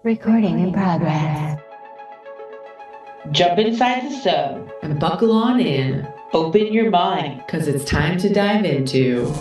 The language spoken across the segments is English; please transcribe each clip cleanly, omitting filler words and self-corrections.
Recording in progress. Jump inside the sub and buckle on in. Open your mind, because it's time to dive into 2,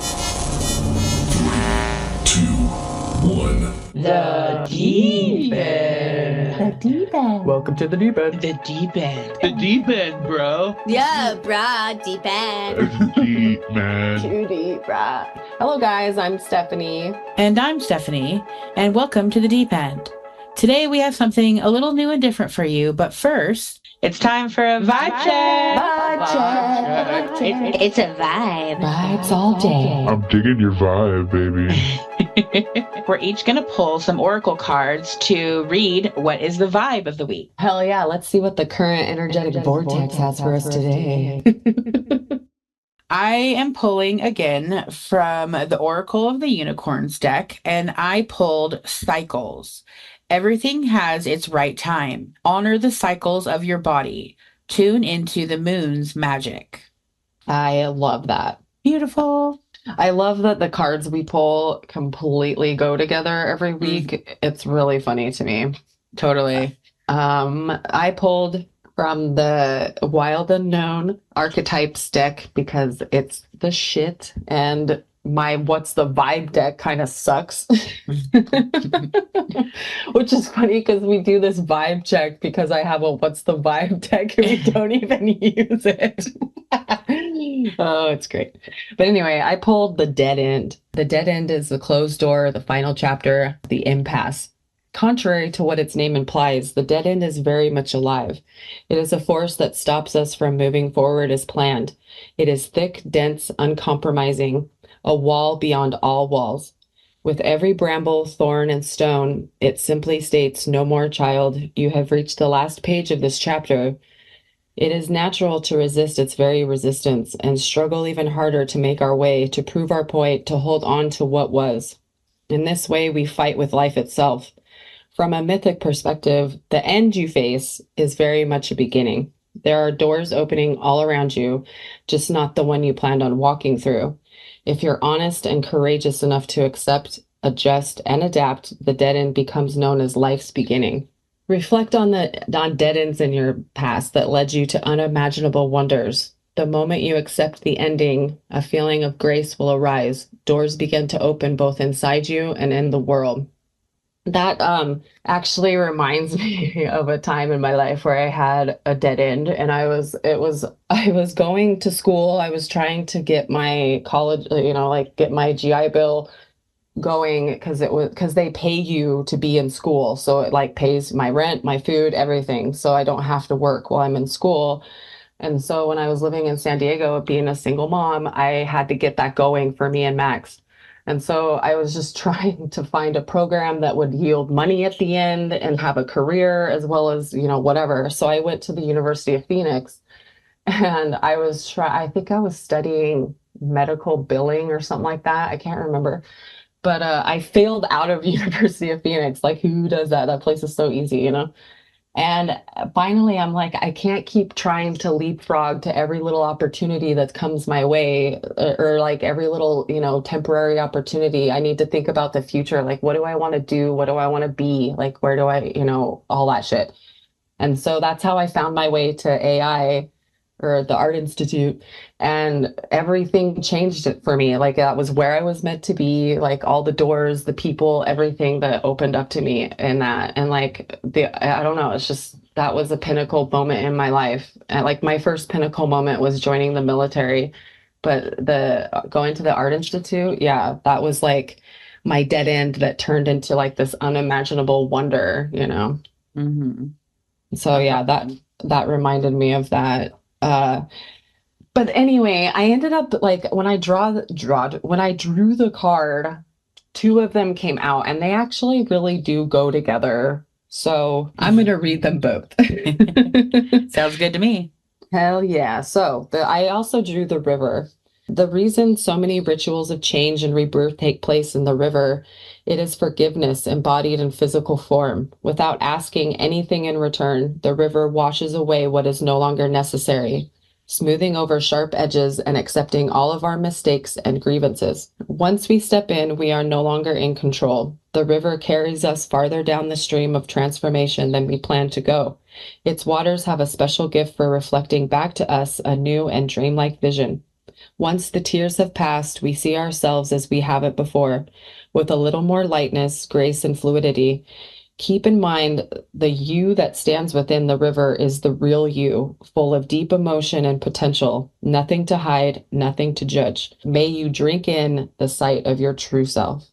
1. the deep end. The deep end. Welcome to the deep end. The deep end. The deep end, bro. Yeah, brah, deep end. Deep, man. Too deep, brah. Hello, guys. I'm Stephanie. And I'm Stephanie, and welcome to the Deep End. Today we have something a little new and different for you, but first, It's time for a vibe check. Vibe check. It's a vibe. Vibes all day. I'm digging your vibe, baby. We're each going to pull some oracle cards to read what is the vibe of the week. Hell yeah, let's see what the current energetic vortex has for us today. I am pulling again from the Oracle of the Unicorns deck, and I pulled cycles. Everything has its right time. Honor the cycles of your body. Tune into the moon's magic. I love that. Beautiful. I love that the cards we pull completely go together every week. It's really funny to me. Totally. I pulled from the Wild Unknown Archetypes deck because it's the shit, and my What's the Vibe deck kind of sucks. Which is funny because we do this vibe check because I have a What's the Vibe deck and we don't even use it. Oh, it's great. But anyway, I pulled the Dead End. The Dead End is the closed door, the final chapter, the impasse. Contrary to what its name implies, the dead end is very much alive. It is a force that stops us from moving forward as planned. It is thick, dense, uncompromising, a wall beyond all walls. With every bramble, thorn, and stone, it simply states, "No more, child. You have reached the last page of this chapter." It is natural to resist its very resistance and struggle even harder to make our way, to prove our point, to hold on to what was. In this way, we fight with life itself. From a mythic perspective, the end you face is very much a beginning. There are doors opening all around you, just not the one you planned on walking through. If you're honest and courageous enough to accept, adjust, and adapt, the dead end becomes known as life's beginning. Reflect on dead ends in your past that led you to unimaginable wonders. The moment you accept the ending, a feeling of grace will arise. Doors begin to open both inside you and in the world. That actually reminds me of a time in my life where I had a dead end, and I was going to school. I was trying to get my college, get my GI Bill going because they pay you to be in school. So it like pays my rent, my food, everything. So I don't have to work while I'm in school. And so when I was living in San Diego, being a single mom, I had to get that going for me and Max. And so I was just trying to find a program that would yield money at the end and have a career as well as, whatever. So I went to the University of Phoenix, and I think I was studying medical billing or something like that. I can't remember. But I failed out of University of Phoenix. Like, who does that? That place is so easy, And finally, I'm like, I can't keep trying to leapfrog to every little opportunity that comes my way, or like every little, temporary opportunity. I need to think about the future. Like, what do I want to do? What do I want to be? Like, where do I, all that shit. And so that's how I found my way to AI, or the Art Institute, and everything changed it for me. Like, that was where I was meant to be, like all the doors, the people, everything that opened up to me in that. And like I don't know, it's just, that was a pinnacle moment in my life. And like my first pinnacle moment was joining the military, but going to the Art Institute, yeah, that was like my dead end that turned into like this unimaginable wonder, Mm-hmm. So yeah, that reminded me of that. But anyway, I ended up like when I drew the card, two of them came out, and they actually really do go together. So I'm going to read them both. Sounds good to me. Hell yeah. So I also drew the river. The reason so many rituals of change and rebirth take place in the river, it is forgiveness embodied in physical form. Without asking anything in return, the river washes away what is no longer necessary, smoothing over sharp edges and accepting all of our mistakes and grievances. Once we step in, we are no longer in control. The river carries us farther down the stream of transformation than we plan to go. Its waters have a special gift for reflecting back to us a new and dreamlike vision. Once the tears have passed, we see ourselves as we have it before, with a little more lightness, grace, and fluidity. Keep in mind, the you that stands within the river is the real you, full of deep emotion and potential, nothing to hide, nothing to judge. May you drink in the sight of your true self,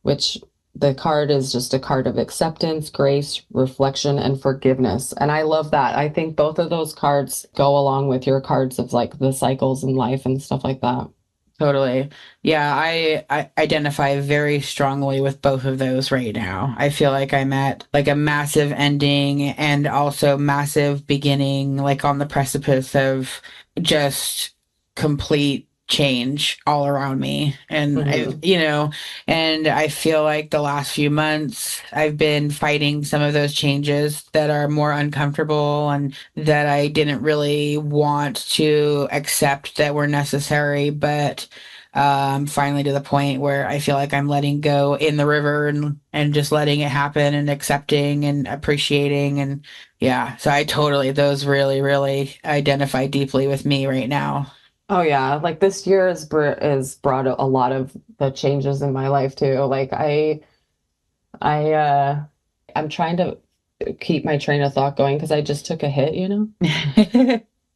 which the card is just a card of acceptance, grace, reflection, and forgiveness. And I love that. I think both of those cards go along with your cards of like the cycles in life and stuff like that. Totally. Yeah, I identify very strongly with both of those right now. I feel like I'm at like a massive ending and also massive beginning, like on the precipice of just complete change all around me. And and I feel like the last few months I've been fighting some of those changes that are more uncomfortable and that I didn't really want to accept that were necessary, but finally to the point where I feel like I'm letting go in the river and just letting it happen and accepting and appreciating. And yeah, so those really, really identify deeply with me right now. Oh yeah, like this year has brought a lot of the changes in my life too. Like I'm trying to keep my train of thought going because I just took a hit,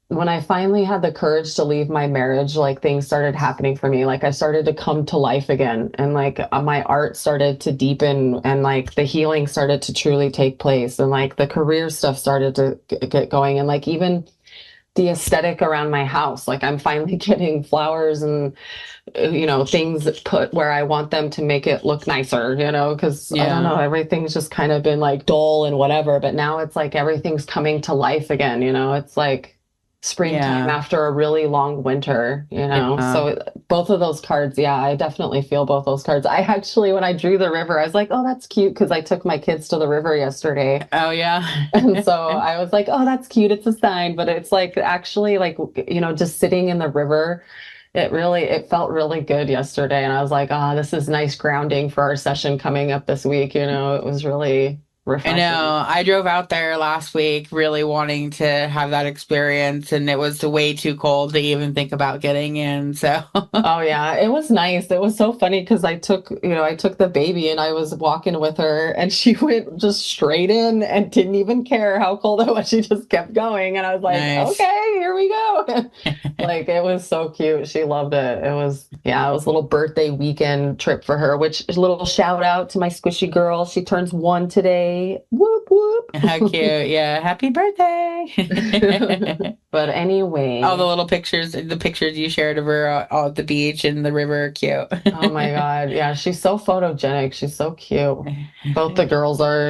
When I finally had the courage to leave my marriage, like things started happening for me. Like I started to come to life again, and like my art started to deepen, and like the healing started to truly take place, and like the career stuff started to get going, and like even the aesthetic around my house. Like I'm finally getting flowers and, things put where I want them to make it look nicer, because I don't know, everything's just kind of been like dull and whatever, but now it's like everything's coming to life again, it's like springtime after a really long winter, So both of those cards, I definitely feel both those cards. I actually, when I drew the river, I was like, oh, that's cute, because I took my kids to the river yesterday. Oh yeah. And so I was like, oh, that's cute, it's a sign. But it's like actually like, just sitting in the river, it felt really good yesterday. And I was like, oh, this is nice grounding for our session coming up this week. It was really refreshing. I know. I drove out there last week really wanting to have that experience, and it was way too cold to even think about getting in. So oh yeah, it was nice. It was so funny because I took the baby and I was walking with her, and she went just straight in and didn't even care how cold it was. She just kept going, and I was like, nice. Okay, here we go. Like it was so cute. She loved it. It was a little birthday weekend trip for her, which is a little shout out to my squishy girl. She turns 1 today. Whoop whoop. How cute. Yeah, happy birthday. But anyway, all the pictures you shared of her at the beach and the river are cute. Oh my god, yeah, she's so photogenic. She's so cute. Both the girls are.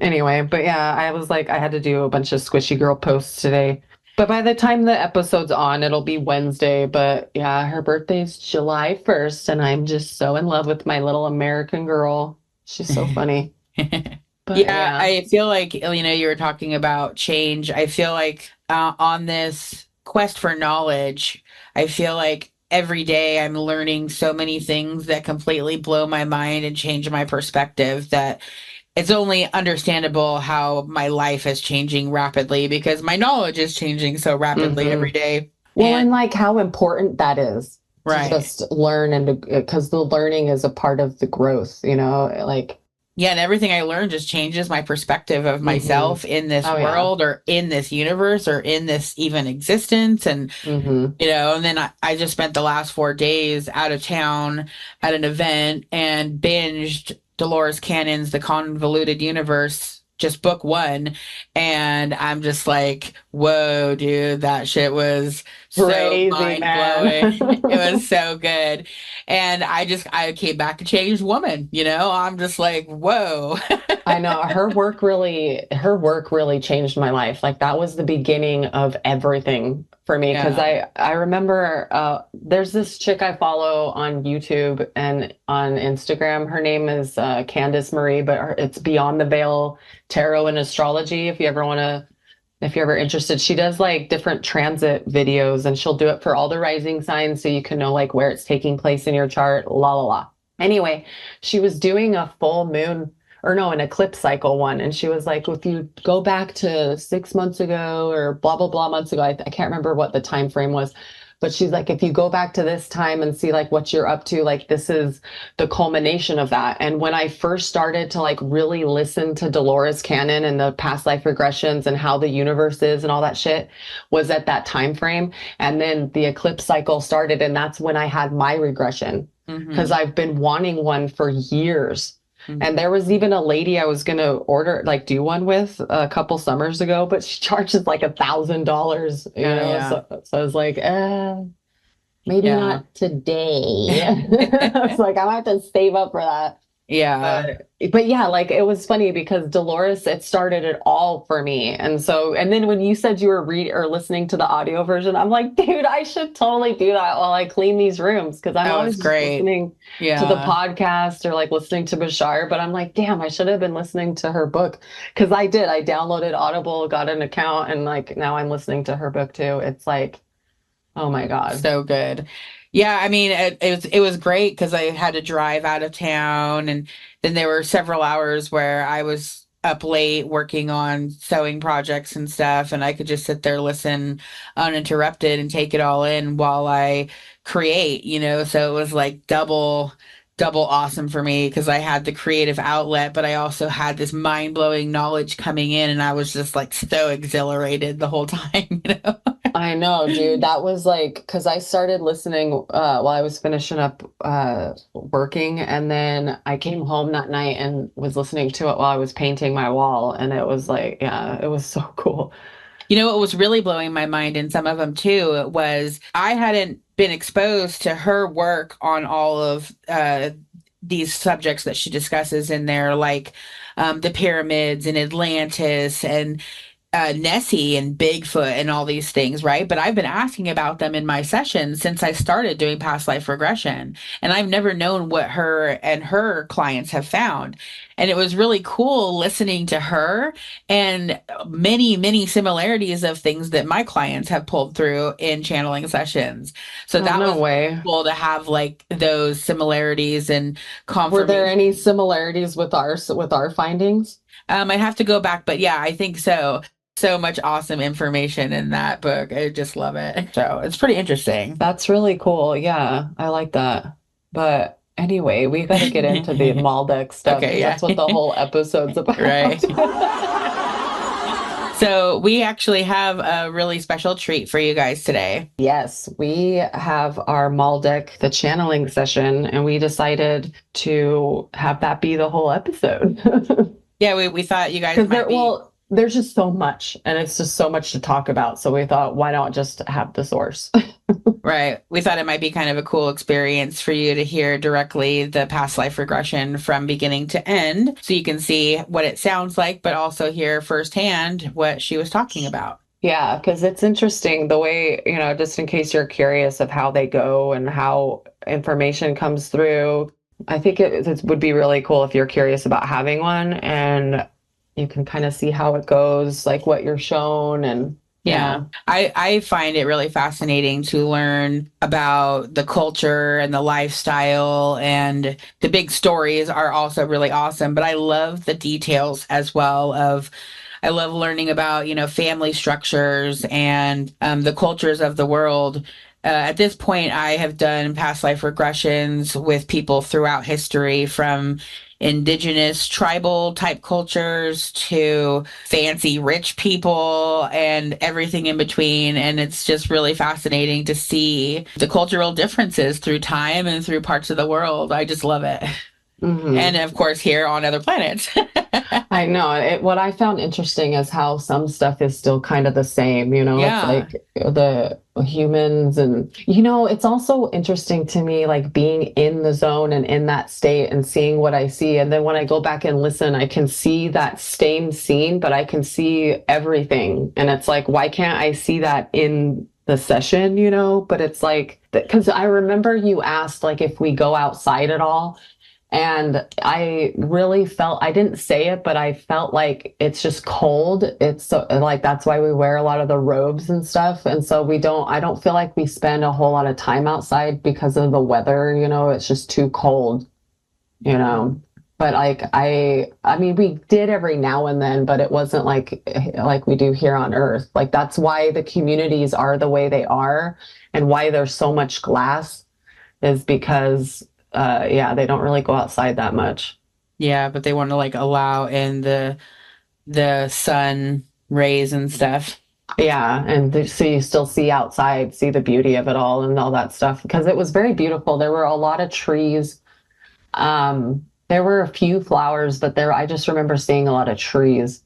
Anyway, but I was like, I had to do a bunch of squishy girl posts today, but by the time the episode's on, it'll be Wednesday. But her birthday's July 1st, and I'm just so in love with my little American girl. She's so funny. But, I feel like, you were talking about change. I feel like on this quest for knowledge, I feel like every day I'm learning so many things that completely blow my mind and change my perspective, that it's only understandable how my life is changing rapidly because my knowledge is changing so rapidly every day. Well, and like how important that is. Right. To just learn, and because the learning is a part of the growth, like. Yeah, and everything I learn just changes my perspective of myself in this world or in this universe or in this even existence. And, and then I just spent the last 4 days out of town at an event and binged Dolores Cannon's The Convoluted Universe, just book 1. And I'm just like, whoa, dude, that shit was crazy, so mind-blowing. It was so good. And I came back a changed woman, I'm just like, whoa. I know her work really changed my life. Like that was the beginning of everything for me. Cause I remember, there's this chick I follow on YouTube and on Instagram. Her name is Candice Marie, but it's Beyond the Veil Tarot and Astrology. If you're ever interested, she does like different transit videos, and she'll do it for all the rising signs so you can know like where it's taking place in your chart, la la la. Anyway, she was doing a full moon or no, an eclipse cycle one. And she was like, if you go back to 6 months ago or blah, blah, blah months ago, I can't remember what the time frame was. But she's like, if you go back to this time and see like what you're up to, like this is the culmination of that. And when I first started to like really listen to Dolores Cannon and the past life regressions and how the universe is and all that shit was at that time frame. And then the eclipse cycle started, and that's when I had my regression because I've been wanting one for years. And there was even a lady I was going to order, like do one with a couple summers ago, but she charges like $1,000, you know? yeah. So I was like, maybe not today. I was like, I might have to save up for that. Yeah. But yeah, like it was funny because Dolores, it started it all for me. And then when you said you were listening to the audio version, I'm like, dude, I should totally do that while I clean these rooms. Cause I'm always just listening to the podcast or like listening to Bashar, but I'm like, damn, I should have been listening to her book. Cause I downloaded Audible, got an account, and like now I'm listening to her book too. It's like, oh my God. So good. Yeah, I mean, it was great because I had to drive out of town, and then there were several hours where I was up late working on sewing projects and stuff, and I could just sit there, listen uninterrupted, and take it all in while I create, you know. So it was like double awesome for me because I had the creative outlet, but I also had this mind-blowing knowledge coming in, and I was just like so exhilarated the whole time, you know. I know, dude. That was like, because I started listening while I was finishing up working, and then I came home that night and was listening to it while I was painting my wall, and it was like, yeah, it was so cool. You know what was really blowing my mind in some of them too was I hadn't been exposed to her work on all of these subjects that she discusses in there, like the pyramids and Atlantis and Nessie and Bigfoot and all these things, right? But I've been asking about them in my sessions since I started doing past life regression. And I've never known what her and her clients have found. And it was really cool listening to her and many, many similarities of things that my clients have pulled through in channeling sessions. So that was cool to have like those similarities and confirmation. Were there any similarities with our findings? I'd have to go back, but yeah, I think so. So much awesome information in that book. I just love it. So it's pretty interesting. That's really cool. Yeah, I like that. But anyway, we got to get into the Maldec stuff. Okay, yeah. That's what the whole episode's about. Right. So we actually have a really special treat for you guys today. Yes, we have our Maldec, the channeling session, and we decided to have that be the whole episode. Yeah, we thought you guys might be... Well, there's just so much, and it's just so much to talk about. So we thought, why not just have the source? Right. We thought it might be kind of a cool experience for you to hear directly the past life regression from beginning to end. So you can see what it sounds like, but also hear firsthand what she was talking about. Yeah, because it's interesting the way, you know, just in case you're curious of how they go and how information comes through. I think it would be really cool if you're curious about having one, and you can kind of see how it goes, like what you're shown. And yeah, I find it really fascinating to learn about the culture and the lifestyle, and the big stories are also really awesome. But I love the details as well I love learning about, you know, family structures and the cultures of the world. At this point, I have done past life regressions with people throughout history, from indigenous tribal type cultures to fancy rich people and everything in between. And it's just really fascinating to see the cultural differences through time and through parts of the world. I just love it. Mm-hmm. And of course, here on other planets. I know. What I found interesting is how some stuff is still kind of the same, you know, It's like the humans, and, you know, it's also interesting to me, like being in the zone and in that state and seeing what I see. And then when I go back and listen, I can see that same scene, but I can see everything. And it's like, why can't I see that in the session, you know? But it's like, because I remember you asked, like, if we go outside at all. And I really felt, I didn't say it, but I felt like it's just cold. It's so, like, that's why we wear a lot of the robes and stuff. And so I don't feel like we spend a whole lot of time outside because of the weather, you know, it's just too cold. you know. But like I mean we did every now and then, but it wasn't like we do here on Earth. Like that's why the communities are the way they are and why there's so much glass is because yeah, they don't really go outside that much. Yeah, but they want to like allow in the sun rays and stuff. Yeah, and so you still see outside, see the beauty of it all and all that stuff because it was very beautiful. There were a lot of trees. There were a few flowers, but I just remember seeing a lot of trees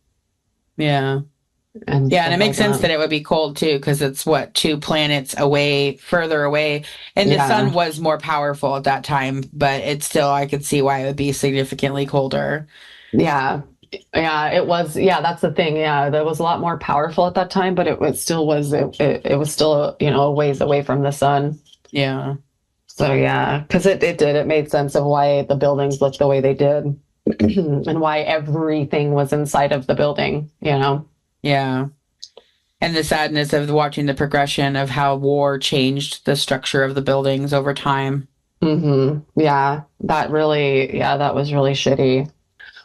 Yeah. and Yeah, and stuff it makes like sense that. that it would be cold too, because it's what, two planets away, further away. And the sun Yeah, was more powerful at that time, but it's still, I could see why it would be significantly colder. yeah, yeah. It was. Yeah, that's the thing. Yeah, that was a lot more powerful at that time, but it still was. It was still a ways away from the sun. Yeah. So yeah, because it made sense of why the buildings looked the way they did, and why everything was inside of the building. You know. Yeah. And the sadness of watching the progression of how war changed the structure of the buildings over time. Yeah, that was really shitty.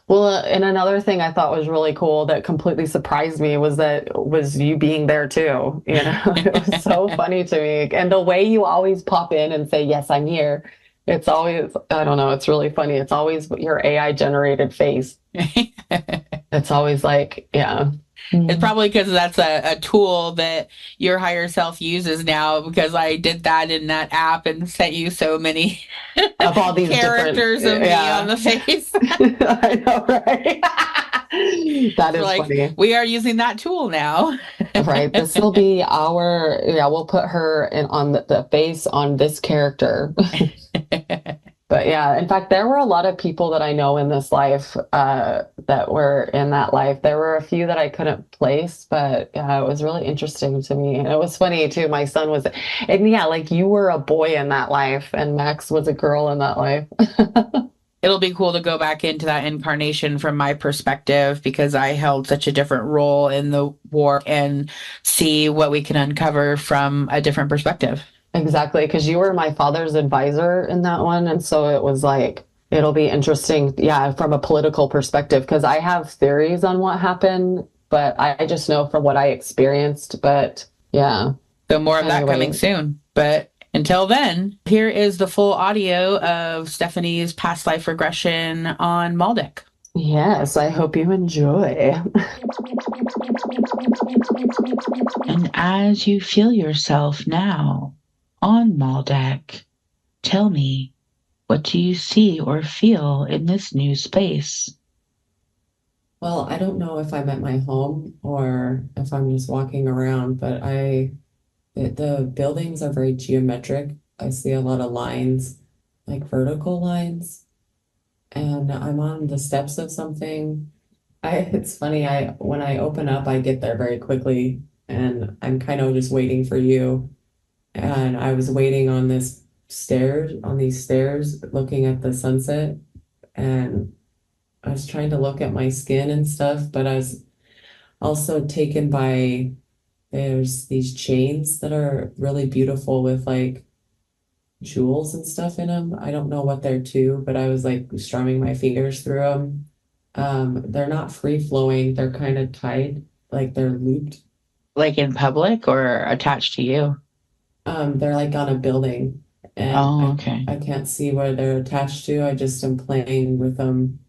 Well, and another thing I thought was really cool that completely surprised me was you being there too. You know, it was so funny to me. And the way you always pop in and say, "Yes, I'm here." It's always, I don't know, it's really funny. It's always your AI generated face. It's always like, yeah. It's probably because that's a tool that your higher self uses now because I did that in that app and sent you so many Of all these different, characters of me on the face. I know, right? That We're is like, funny. we are using that tool now. Right. This will be yeah, we'll put her in on the face on this character. But yeah, in fact, there were a lot of people that I know in this life that were in that life. There were a few that I couldn't place, but yeah, it was really interesting to me. And it was funny too. My son was, and yeah, like you were a boy in that life, and Max was a girl in that life. It'll be cool to go back into that incarnation from my perspective because I held such a different role in the war and see what we can uncover from a different perspective. Exactly, because you were my father's advisor in that one. And so it was like, it'll be interesting, yeah, from a political perspective, because I have theories on what happened, but I just know from what I experienced. But yeah, So more of that coming anyway, soon. But until then, here is the full audio of Stephanie's past life regression on Maldec. yes, I hope you enjoy. And as you feel yourself now on Maldec, tell me, what do you see or feel in this new space? Well, I don't know if I'm at my home or if I'm just walking around, but the buildings are very geometric. I see a lot of lines, like vertical lines, and I'm on the steps of something. It's funny, when I open up, I get there very quickly, and I'm kind of just waiting for you. And I was waiting on these stairs, looking at the sunset, and I was trying to look at my skin and stuff, but I was also taken by there's these chains that are really beautiful with like jewels and stuff in them. I don't know what they're to, but I was like strumming my fingers through them. They're not free flowing, they're kind of tied, like they're looped. Like in public or attached to you? They're like on a building, and Oh, okay. I can't see where they're attached to. I just am playing with them,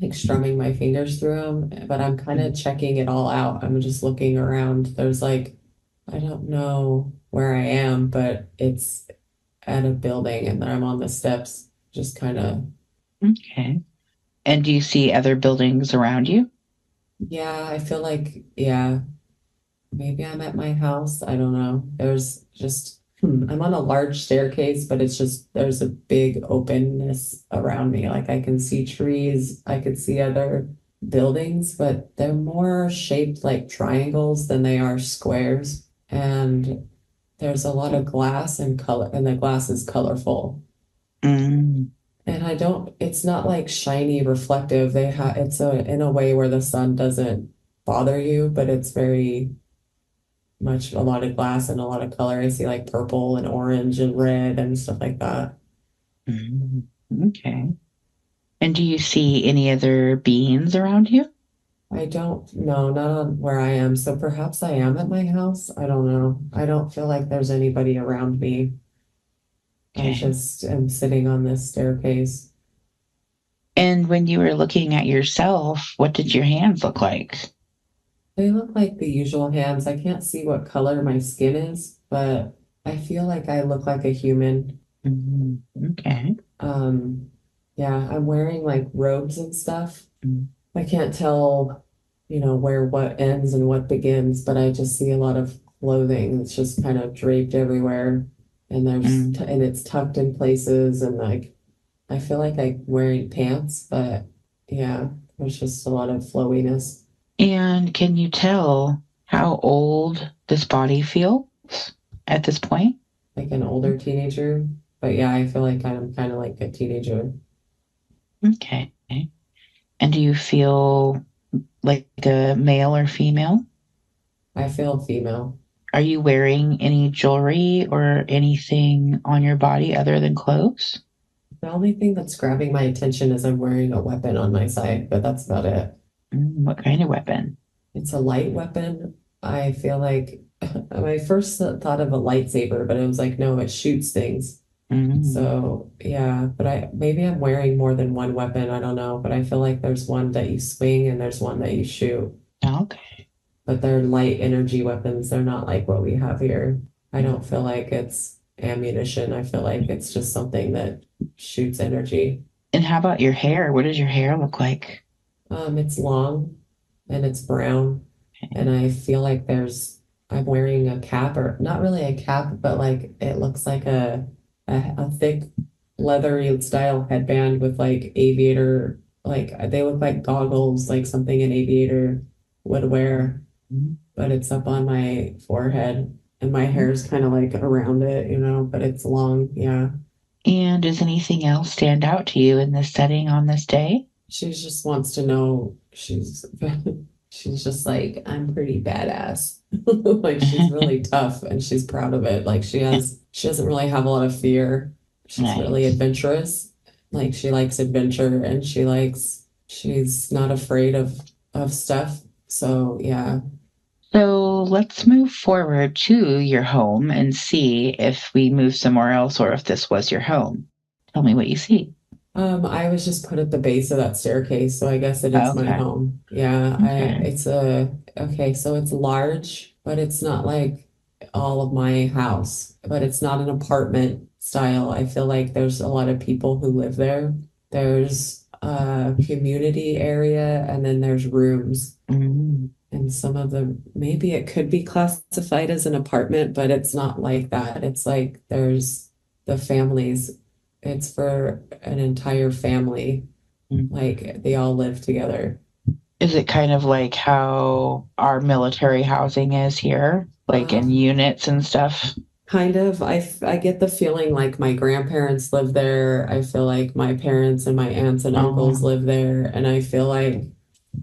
like strumming my fingers through them, but I'm kind of checking it all out. I'm just looking around. There's like, I don't know where I am, but it's at a building and I'm on the steps, just kind of, Okay. And do you see other buildings around you? yeah, I feel like, yeah, maybe I'm at my house. I don't know. There's just, I'm on a large staircase, but it's just, there's a big openness around me. Like I can see trees, I could see other buildings, but they're more shaped like triangles than they are squares. And there's a lot of glass and color, and the glass is colorful. Mm, And it's not like shiny reflective. It's in a way where the sun doesn't bother you, but it's very much a lot of glass and a lot of color. I see like purple and orange and red and stuff like that. mm, okay. And do you see any other beings around you? I don't know, not on where I am. So perhaps I am at my house. I don't know. I don't feel like there's anybody around me. I Okay. just am sitting on this staircase. And when you were looking at yourself, what did your hands look like? They look like the usual hands. I can't see what color my skin is, but I feel like I look like a human. Okay. Yeah, I'm wearing like robes and stuff. Mm. I can't tell, where what ends and what begins, but I just see a lot of clothing that's just kind of draped everywhere, and and it's tucked in places, and like I feel like I'm wearing pants, but yeah, there's just a lot of flowiness. And can you tell how old this body feels at this point? Like an older teenager, but yeah, I feel like I'm kind of like a teenager. Okay. And do you feel like a male or female? I feel female. Are you wearing any jewelry or anything on your body other than clothes? The only thing that's grabbing my attention is I'm wearing a weapon on my side, but that's about it. What kind of weapon? It's a light weapon. I feel like my first thought of a lightsaber, but it was like, no, it shoots things. So yeah, but maybe I'm wearing more than one weapon. I don't know, but I feel like there's one that you swing and there's one that you shoot. Okay. But they're light energy weapons. They're not like what we have here. I don't feel like it's ammunition. I feel like it's just something that shoots energy. And how about your hair? What does your hair look like? It's long and it's brown, and I feel like I'm wearing a cap, or not really a cap, but like it looks like a thick leathery style headband with like aviator, like they look like goggles, like something an aviator would wear, but it's up on my forehead and my hair's kind of like around it, but it's long. Yeah. And does anything else stand out to you in this setting on this day? She just wants to know, she's just like, I'm pretty badass. Like she's really tough and she's proud of it. Like she doesn't really have a lot of fear. She's really Nice. adventurous. Like she likes adventure, and she's not afraid of stuff. So yeah. So let's move forward to your home and see if we move somewhere else or if this was your home. Tell me what you see. I was just put at the base of that staircase, so I guess it is my Okay. home. Yeah, Okay. okay, so it's large, but it's not like all of my house, but it's not an apartment style. I feel like there's a lot of people who live there. There's a community area, and then there's rooms. And some of them, maybe it could be classified as an apartment, but it's not like that. It's like there's the families. It's for an entire family. Like they all live together. Is it kind of like how our military housing is here, like in units and stuff? Kind of. I get the feeling like my grandparents live there. I feel like my parents and my aunts and uncles live there. And I feel like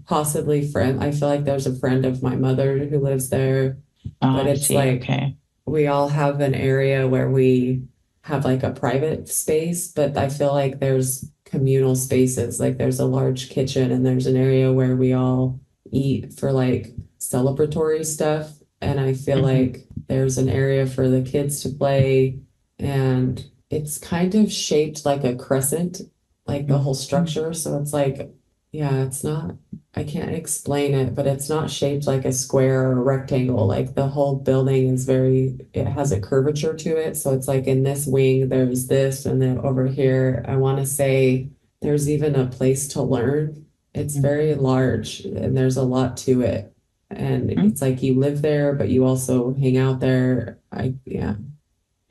possibly I feel like there's a friend of my mother who lives there. But it's like Okay. we all have an area where we have like a private space, but I feel like there's communal spaces. Like there's a large kitchen, and there's an area where we all eat for like celebratory stuff. And I feel like there's an area for the kids to play, and it's kind of shaped like a crescent, like the whole structure. So it's like, yeah, it's not, I can't explain it, but it's not shaped like a square or a rectangle. Like the whole building it has a curvature to it. So it's like in this wing, there's this, and then over here, I want to say there's even a place to learn. It's very large, and there's a lot to it. And it's like you live there, but you also hang out there. Yeah.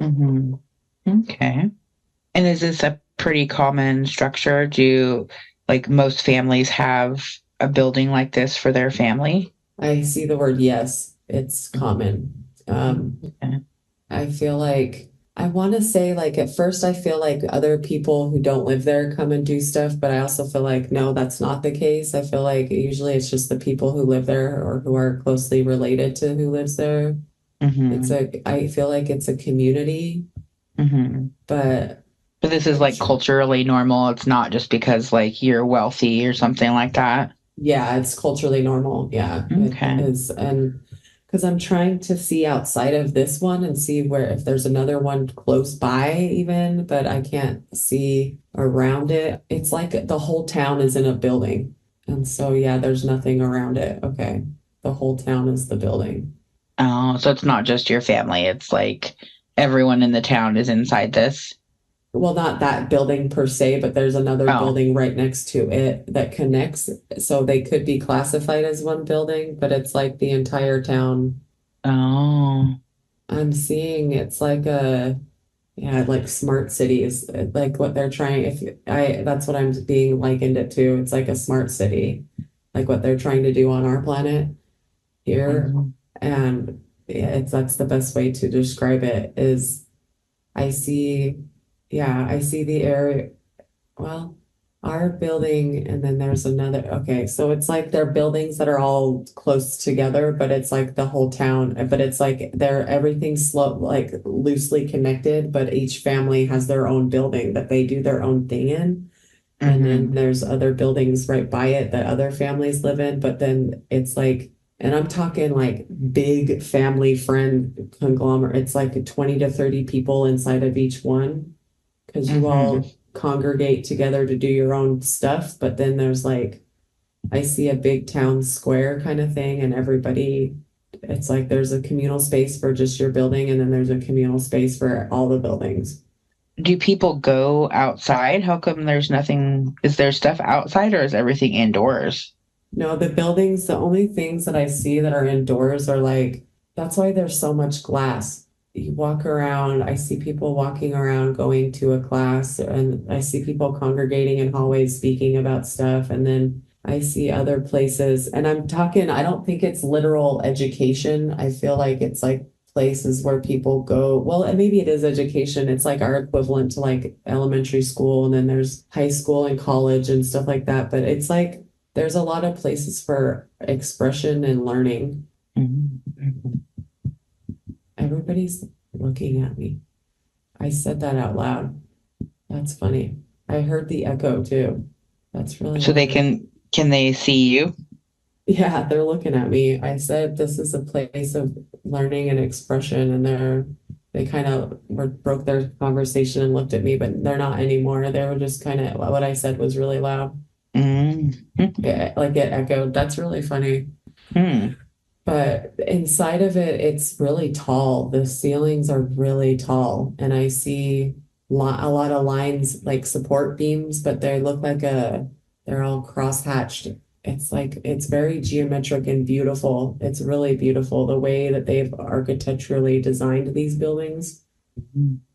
Okay. And is this a pretty common structure? Like most families have a building like this for their family? I see the word yes. It's common. Okay. I feel like I want to say, like, at first I feel like other people who don't live there come and do stuff, but I also feel like no, that's not the case. I feel like usually it's just the people who live there or who are closely related to who lives there. I feel like it's a community, but But this is like culturally normal. It's not just because like you're wealthy or something like that. Yeah, it's culturally normal. Yeah, Okay. it is. And because I'm trying to see outside of this one and see where if there's another one close by even, but I can't see around it. It's like the whole town is in a building. And so, yeah, there's nothing around it. Okay. The whole town is the building. Oh, so it's not just your family. It's like everyone in the town is inside this. Well, not that building per se, but there's another Oh. building right next to it that connects. So they could be classified as one building, but it's like the entire town. Oh. I'm seeing it's like a, yeah, like smart cities, like what they're trying. That's what I'm being likened it to. It's like a smart city, like what they're trying to do on our planet here. Mhm. And yeah, that's the best way to describe it is I see, yeah, I see the area. Well, our building, and then there's another. Okay, so it's like they're buildings that are all close together, but it's like the whole town, but it's like everything's slow, like loosely connected, but each family has their own building that they do their own thing in. And then there's other buildings right by it that other families live in, but then it's like, and I'm talking like big family friend conglomerate. It's like 20 to 30 people inside of each one because you all congregate together to do your own stuff. But then there's like, I see a big town square kind of thing, and everybody, it's like there's a communal space for just your building, and then there's a communal space for all the buildings. Do people go outside? How come there's nothing? Is there stuff outside or is everything indoors? No, the buildings, the only things that I see that are indoors are like, that's why there's so much glass. You walk around, I see people walking around going to a class, and I see people congregating in hallways speaking about stuff. And then I see other places, and I'm talking, I don't think it's literal education. I feel like it's like places where people go. Well, and maybe it is education. It's like our equivalent to like elementary school, and then there's high school and college and stuff like that. But it's like, there's a lot of places for expression and learning. Everybody's looking at me. I said that out loud. That's funny. I heard the echo too. That's really So they weird. can they see you? Yeah, they're looking at me. I said this is a place of learning and expression, and they kind of broke their conversation and looked at me, but they're not anymore. They were just kind of, what I said was really loud. Yeah, like it echoed. That's really funny. But inside of it, it's really tall. The ceilings are really tall, and I see a lot of lines like support beams, but they look like they're all cross-hatched. It's like it's very geometric and beautiful. It's really beautiful the way that they've architecturally designed these buildings.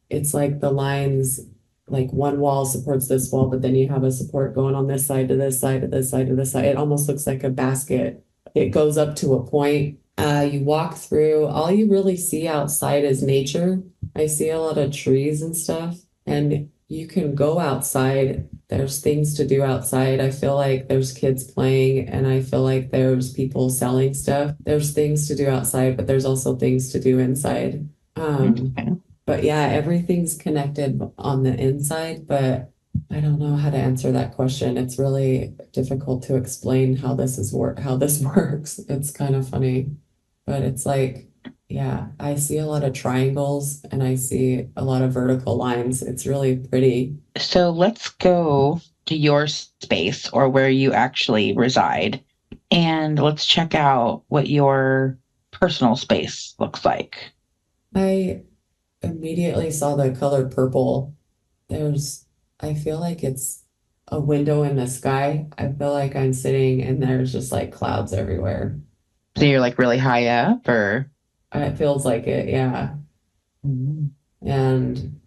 It's like the lines, like one wall supports this wall, but then you have a support going on this side to this side to this side to this side. It almost looks like a basket. It goes up to a point. You walk through, all you really see outside is nature. I see a lot of trees and stuff, and you can go outside. There's things to do outside. I feel like there's kids playing, and I feel like there's people selling stuff. There's things to do outside, but there's also things to do inside. But yeah, everything's connected on the inside, but I don't know how to answer that question. It's really difficult to explain how this works. It's kind of funny, but it's like, yeah, I see a lot of triangles and I see a lot of vertical lines. It's really pretty. So let's go to your space or where you actually reside, and let's check out what your personal space looks like. I immediately saw the color purple. I feel like it's a window in the sky. I feel like I'm sitting and there's just like clouds everywhere. So you're like really high up, or? It feels like it, yeah. And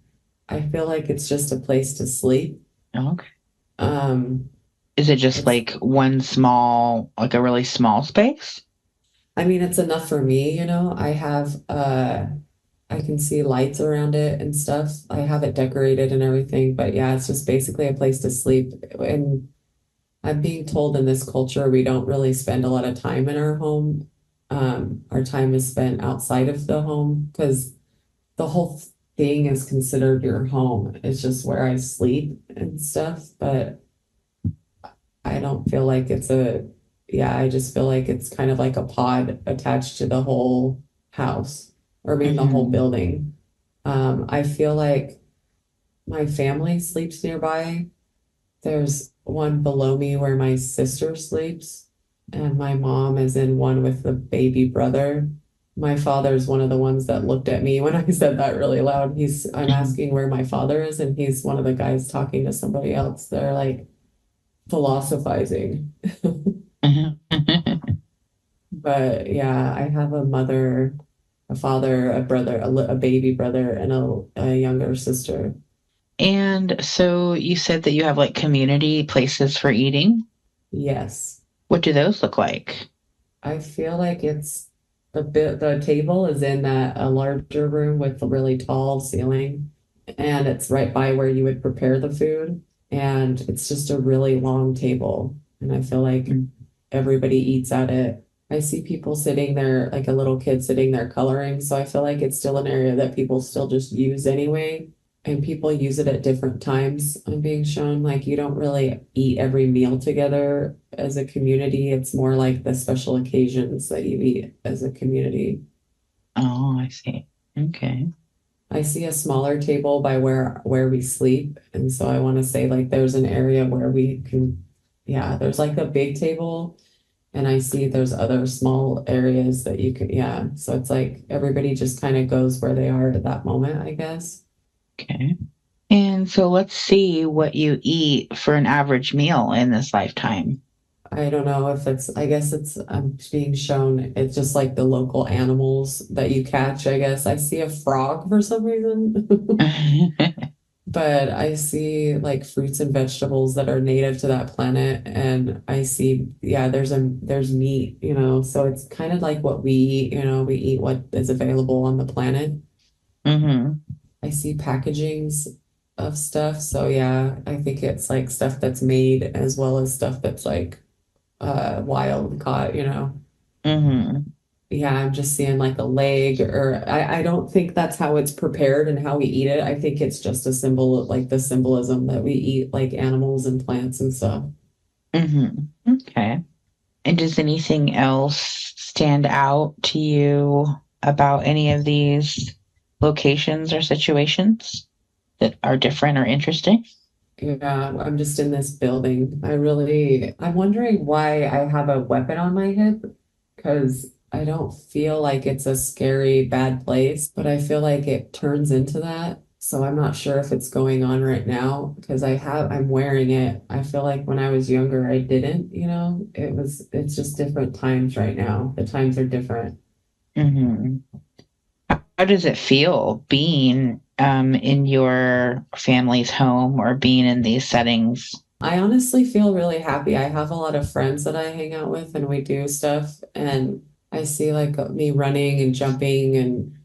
I feel like it's just a place to sleep. Okay. Um, Is it just like one small, like a really small space? I mean, it's enough for me, I can see lights around it and stuff. I have it decorated and everything, but yeah, it's just basically a place to sleep. And I'm being told in this culture, we don't really spend a lot of time in our home. Our time is spent outside of the home because the whole thing is considered your home. It's just where I sleep and stuff, but I don't feel like yeah, I just feel like it's kind of like a pod attached to the whole house, or I mean the whole building. I feel like my family sleeps nearby. There's one below me where my sister sleeps, and my mom is in one with the baby brother. My father's one of the ones that looked at me when I said that really loud. I'm asking where my father is, and he's one of the guys talking to somebody else. They're like philosophizing. But yeah, I have a mother, a father, a brother, a baby brother, and a younger sister. And so you said that you have like community places for eating. Yes. What do those look like? I feel like it's the table is in a larger room with a really tall ceiling, and it's right by where you would prepare the food, and it's just a really long table, and I feel like everybody eats at it. I see people sitting there, like a little kid sitting there coloring, so I feel like it's still an area that people still just use anyway. And people use it at different times. I'm being shown like you don't really eat every meal together as a community. It's more like the special occasions that you eat as a community. Oh, I see. Okay. I see a smaller table by where we sleep. And so I want to say like there's an area where we can, yeah, there's like a big table, and I see there's other small areas that you could, yeah. So it's like everybody just kind of goes where they are at that moment, I guess. Okay. And so let's see what you eat for an average meal in this lifetime. I don't know if I guess I'm being shown, it's just like the local animals that you catch, I guess. I see a frog for some reason, but I see like fruits and vegetables that are native to that planet. And I see, yeah, there's meat, so it's kind of like what we eat, we eat what is available on the planet. Mm-hmm. I see packagings of stuff. So yeah, I think it's like stuff that's made as well as stuff that's like wild caught. Mm-hmm. Yeah, I'm just seeing like a leg, or I don't think that's how it's prepared and how we eat it. I think it's just a symbol of like the symbolism that we eat like animals and plants and stuff. Mm-hmm. Okay. And does anything else stand out to you about any of these locations or situations that are different or interesting? Yeah, I'm just in this building. I'm wondering why I have a weapon on my hip, because I don't feel like it's a scary, bad place, but I feel like it turns into that. So I'm not sure if it's going on right now because I'm wearing it. I feel like when I was younger, I didn't, it's just different times right now. The times are different. Mm-hmm. How does it feel being in your family's home or being in these settings? I honestly feel really happy. I have a lot of friends that I hang out with and we do stuff, and I see like me running and jumping and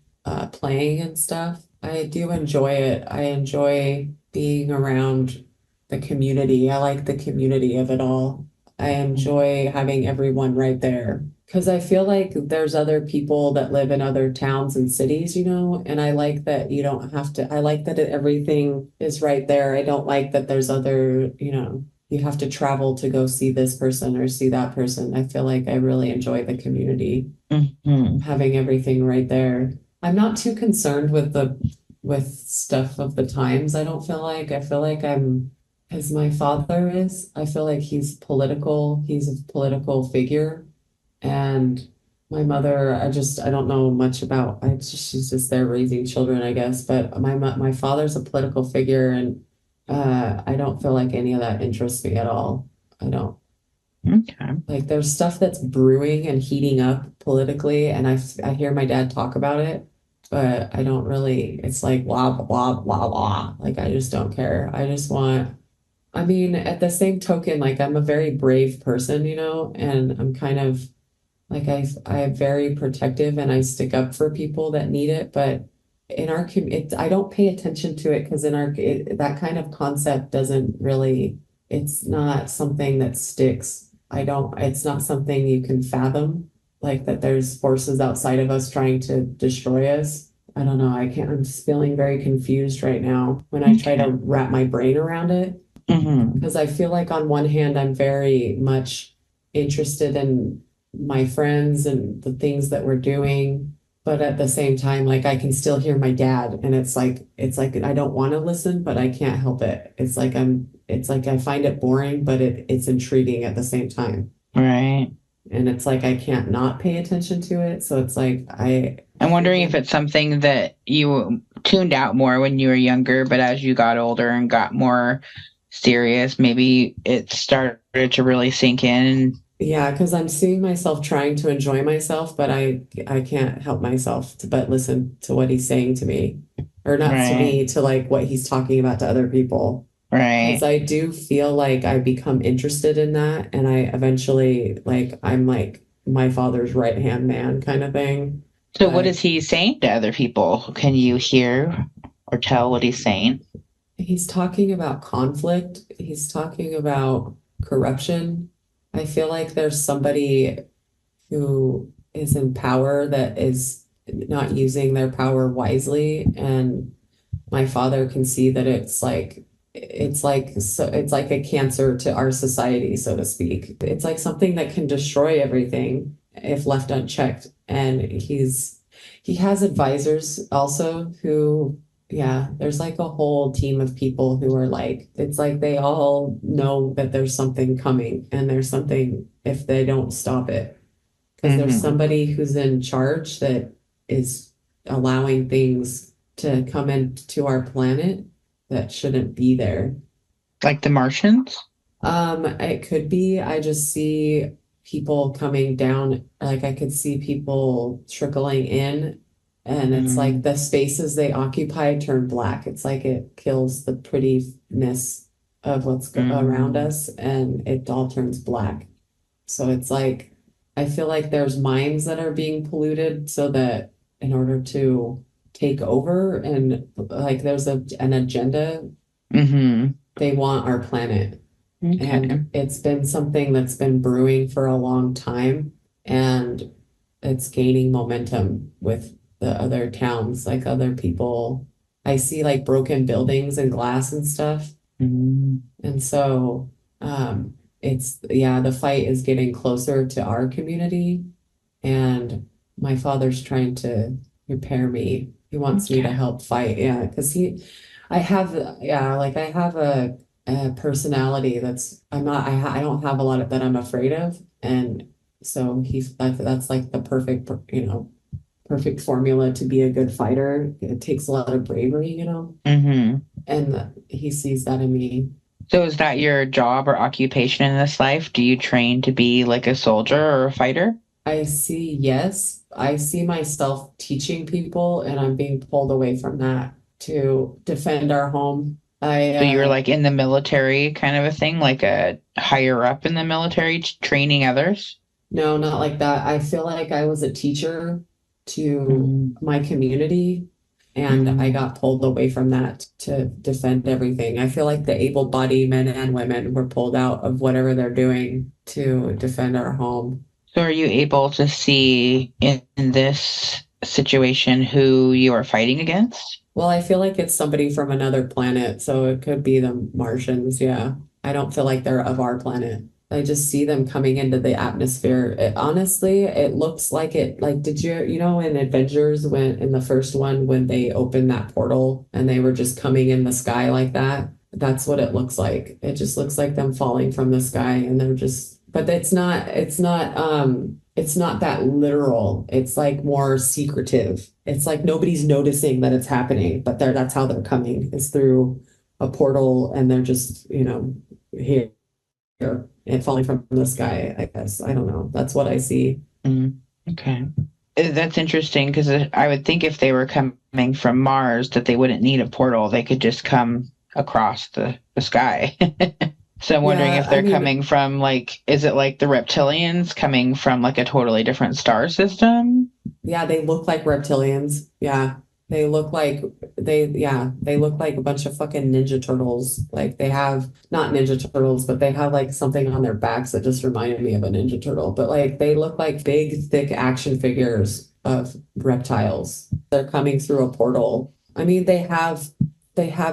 playing and stuff. I do enjoy it. I enjoy being around the community. I like the community of it all. I enjoy having everyone right there because I feel like there's other people that live in other towns and cities, and I like that you don't have to, I like that everything is right there. I don't like that there's other, you have to travel to go see this person or see that person. I feel like I really enjoy the community, having everything right there. I'm not too concerned with stuff of the times. I feel like I'm, as my father is, I feel like he's a political figure. And my mother, I don't know much about, she's just there raising children, I guess. But my father's a political figure, and I don't feel like any of that interests me at all. I don't. Okay. Like there's stuff that's brewing and heating up politically, and I hear my dad talk about it, but I don't really, it's like blah, blah, blah, blah. Like I just don't care. I mean, at the same token, like I'm a very brave person, and I'm kind of like I'm very protective and I stick up for people that need it, but in our I don't pay attention to it because that kind of concept doesn't really, it's not something that sticks. It's not something you can fathom, like that there's forces outside of us trying to destroy us. I don't know. I'm just feeling very confused right now when I try to Okay. wrap my brain around it. Mm-hmm. Because I feel like on one hand, I'm very much interested in my friends and the things that we're doing. But at the same time, like I can still hear my dad. And it's like I don't want to listen, but I can't help it. It's like I find it boring, but it's intriguing at the same time. Right. And it's like I can't not pay attention to it. So it's like I'm wondering if it's something that you tuned out more when you were younger, but as you got older and got more serious, maybe it started to really sink in. Yeah, because I'm seeing myself trying to enjoy myself, but I can't help myself to but listen to what he's saying to me. Or not to Right. me, to like what he's talking about to other people. Because Right. I do feel like I become interested in that, and I eventually I'm like my father's right hand man kind of thing. So what But is he saying to other people? Can you hear or tell what he's saying? he's talking about conflict. He's talking about corruption. I feel like there's somebody who is in power that is not using their power wisely, and my father can see that it's like a cancer to our society, so to speak. It's like something that can destroy everything if left unchecked. And he has advisors also who, yeah, there's like a whole team of people who are like, it's like they all know that there's something coming, and there's something if they don't stop it. Because there's Mm-hmm. somebody who's in charge that is allowing things to come into our planet that shouldn't be there. Like the Martians? It could be. I just see people coming down, like I could see people trickling in, and it's like Mm, the spaces they occupy turn black. It's like it kills the prettiness of what's around mm, us, and it all turns black. So it's like I feel like there's minds that are being polluted so that in order to take over, and like there's an agenda, mm-hmm. they want our planet. Okay. And it's been something that's been brewing for a long time, and it's gaining momentum with the other towns, like other people. I see like broken buildings and glass and stuff. Mm, And so yeah, the fight is getting closer to our community, and my father's trying to prepare me. He wants me to okay. help fight. Yeah, because I have, yeah, like I have a personality that's, I don't have a lot of that I'm afraid of. And so that's like the perfect, perfect formula to be a good fighter. It takes a lot of bravery, Mm-hmm. and he sees that in me. So is that your job or occupation in this life? Do you train to be like a soldier or a fighter? Yes, I see myself teaching people, and I'm being pulled away from that to defend our home. So you're like in the military kind of a thing, like a higher up in the military training others? No, not like that. I feel like I was a teacher to Mm, my community, and I mm. got pulled away from that to defend everything. I feel like the able-bodied men and women were pulled out of whatever they're doing to defend our home. So are you able to see in this situation who you are fighting against? Well, I feel like it's somebody from another planet, so it could be the Martians. Yeah. I don't feel like they're of our planet. I just see them coming into the atmosphere. Honestly, it looks like did in Avengers, when in the first one, when they opened that portal and they were just coming in the sky like that? That's what it looks like. It just looks like them falling from the sky, and they're just, but it's not that literal. It's like more secretive. It's like nobody's noticing that it's happening, but that's how they're coming, is through a portal, and they're just, here and falling from the sky, I guess. I don't know. That's what I see. Mm, okay. That's interesting because I would think if they were coming from Mars that they wouldn't need a portal. They could just come across the sky. So I'm wondering Yeah, if I they're mean, coming from like, is it like the reptilians coming from like a totally different star system? yeah, they look like reptilians. Yeah. They look like a bunch of fucking Ninja Turtles. Like they have, not Ninja Turtles, but they have like something on their backs that just reminded me of a Ninja Turtle. But like they look like big, thick action figures of reptiles. they're coming through a portal. I mean, they have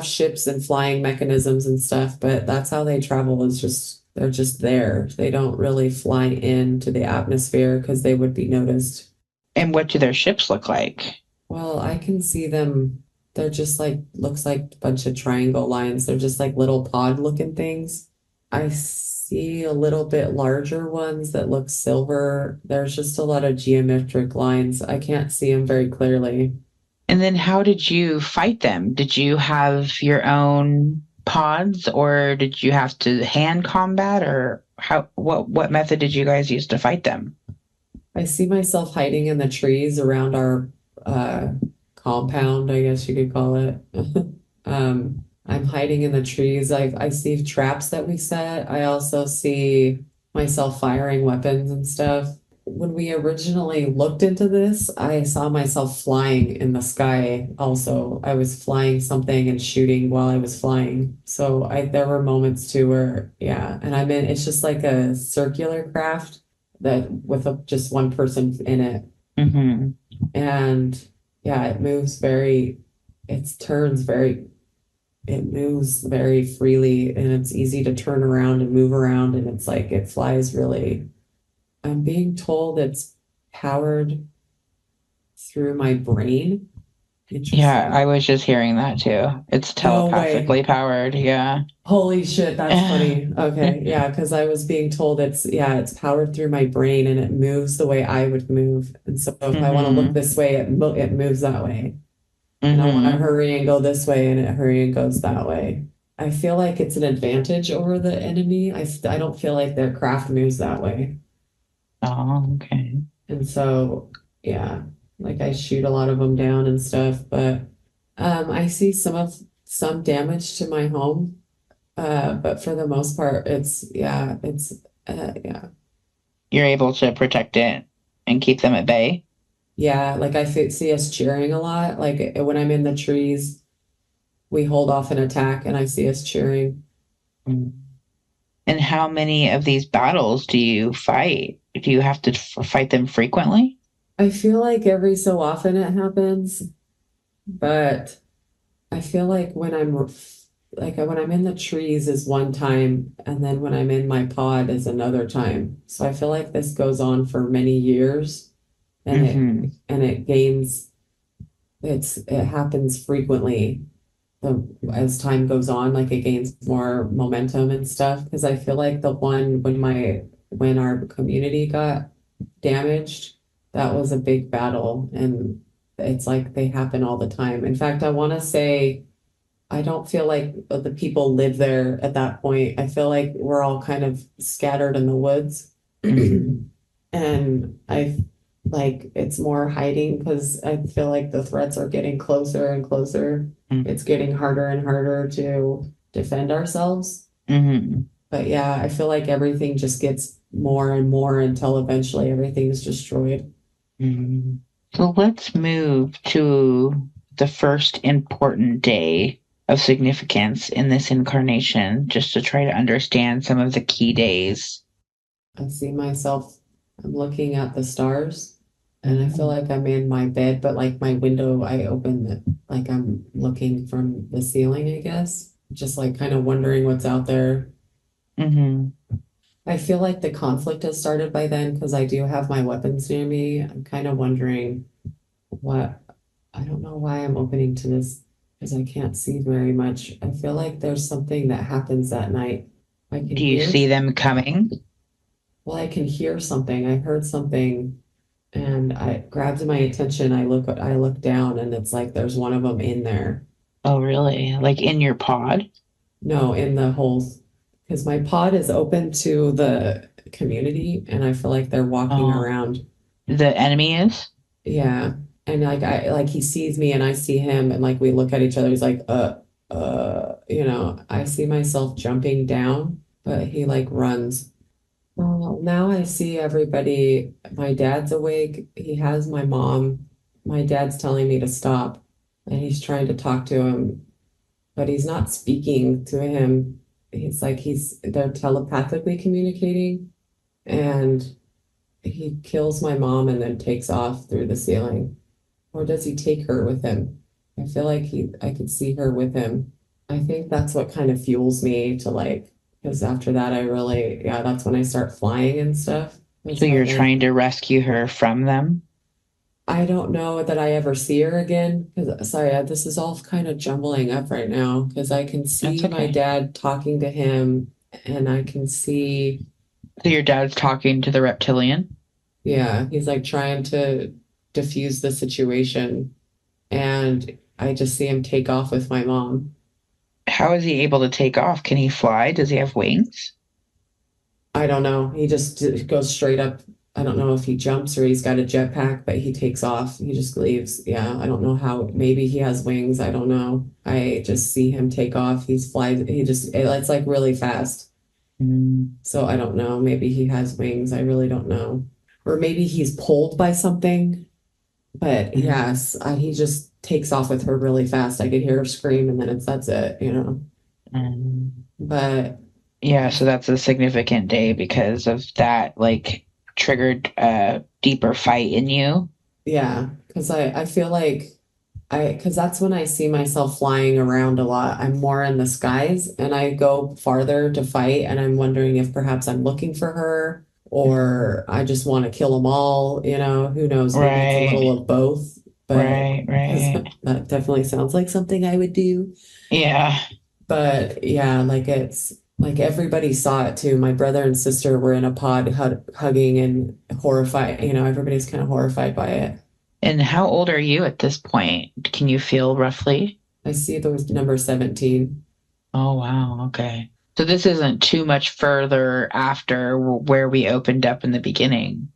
ships and flying mechanisms and stuff, but that's how they travel is just they're just there. They don't really fly into the atmosphere because they would be noticed. And what do their ships look like? Well, I can see them. They're just like looks like a bunch of triangle lines. They're just like little pod looking things. I see a little bit larger ones that look silver. There's just a lot of geometric lines. I can't see them very clearly. And then how did you fight them? Did you have your own pods or did you have to hand combat or what method did you guys use to fight them? I see myself hiding in the trees around our compound, I guess you could call it. I'm hiding in the trees. I see traps that we set. I also see myself firing weapons and stuff. When we originally looked into this, I saw myself flying in the sky also. I was flying something and shooting while I was flying. So there were moments too where, yeah, and it's just like a circular craft that with just one person in it. Mm-hmm. And yeah, it moves it moves very freely and it's easy to turn around and move around and it's like it flies really. I'm being told it's powered through my brain. Yeah, I was just hearing that too. It's telepathically powered. Yeah. Holy shit, that's funny. Okay, yeah, because I was being told it's powered through my brain and it moves the way I would move. And so if I want to look this way, it moves that way. And I want to hurry and go this way, and it hurry and goes that way. I feel like it's an advantage over the enemy. I don't feel like their craft moves that way. Oh, okay. And so, yeah, like I shoot a lot of them down and stuff, but I see some damage to my home. But for the most part, yeah. You're able to protect it and keep them at bay. Yeah, like I see us cheering a lot. Like when I'm in the trees, we hold off an attack and I see us cheering. And how many of these battles do you fight? Do you have to fight them frequently? I feel like every so often it happens, but I feel like when I'm in the trees is one time, and then when I'm in my pod is another time. So I feel like this goes on for many years, and it happens frequently as time goes on, like it gains more momentum and stuff. Because I feel like the one when our community got damaged, that was a big battle, and it's like they happen all the time. In fact, I want to say I don't feel like the people live there at that point. I feel like we're all kind of scattered in the woods. And it's more hiding because I feel like the threats are getting closer and closer. It's getting harder and harder to defend ourselves. But yeah, I feel like everything just gets more and more until eventually everything is destroyed. So let's move to the first important day of significance in this incarnation, just to try to understand some of the key days. I see myself, I'm looking at the stars, and I feel like I'm in my bed, but like my window, I open it, like I'm looking from the ceiling, I guess, just like kind of wondering what's out there. I feel like the conflict has started by then because I do have my weapons near me. I'm kind of wondering I don't know why I'm opening to this because I can't see very much. I feel like there's something that happens that night. Do you see them coming? Well, I can hear something. I heard something and it grabbed my attention. I look down and it's like there's one of them in there. Oh, really? Like in your pod? No, in the whole, because my pod is open to the community and I feel like they're walking around. The enemy is? Yeah. And like he sees me and I see him and like we look at each other. He's like, I see myself jumping down, but he like runs. Well, now I see everybody. My dad's awake. He has my mom. My dad's telling me to stop and he's trying to talk to him, but he's not speaking to him. It's like they're telepathically communicating, and he kills my mom and then takes off through the ceiling. Or does he take her with him? I feel like I could see her with him. I think that's what kind of fuels me to like, because after that, yeah, that's when I start flying and stuff. So you're trying to rescue her from them? I don't know that I ever see her again. Because, sorry, this is all kind of jumbling up right now because I can see That's my okay. dad talking to him and I can see, So your dad's talking to the reptilian? yeah, he's like trying to diffuse the situation. And I just see him take off with my mom. How is he able to take off? Can he fly? Does he have wings? I don't know. He just goes straight up. I don't know if he jumps or he's got a jetpack, but he takes off. He just leaves. Yeah, I don't know how. Maybe he has wings. I don't know. I just see him take off. He's flies. It's like really fast. So I don't know. Maybe he has wings. I really don't know. Or maybe he's pulled by something. But yes, he just takes off with her really fast. I could hear her scream and then that's it, you know. But yeah, so that's a significant day because of that, like, triggered a deeper fight in you. yeah, because I feel like because that's when I see myself flying around a lot. I'm more in the skies and I go farther to fight, and I'm wondering if perhaps I'm looking for her or I just want to kill them all, you know, who knows? Maybe it's a little of both, but Right. that definitely sounds like something I would do. Yeah. But yeah, like it's like everybody saw it too. My brother and sister were in a pod hugging and horrified, you know, everybody's kind of horrified by it. And how old are you at this point? Can you feel roughly? I see those number 17. Oh, wow. Okay. So this isn't too much further after where we opened up in the beginning.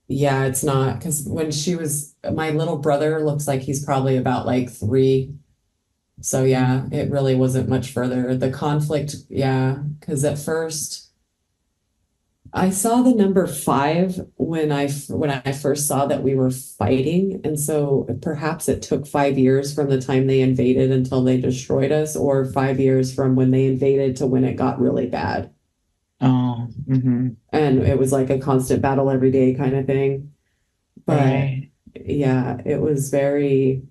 Yeah, it's not because my little brother looks like he's probably about like 3. So yeah, it really wasn't much further. The conflict, yeah, because at first I saw the number 5 when I first saw that we were fighting, and so perhaps it took 5 years from the time they invaded until they destroyed us, or 5 years from when they invaded to when it got really bad. Oh, And it was like a constant battle every day kind of thing. But right. yeah, it was very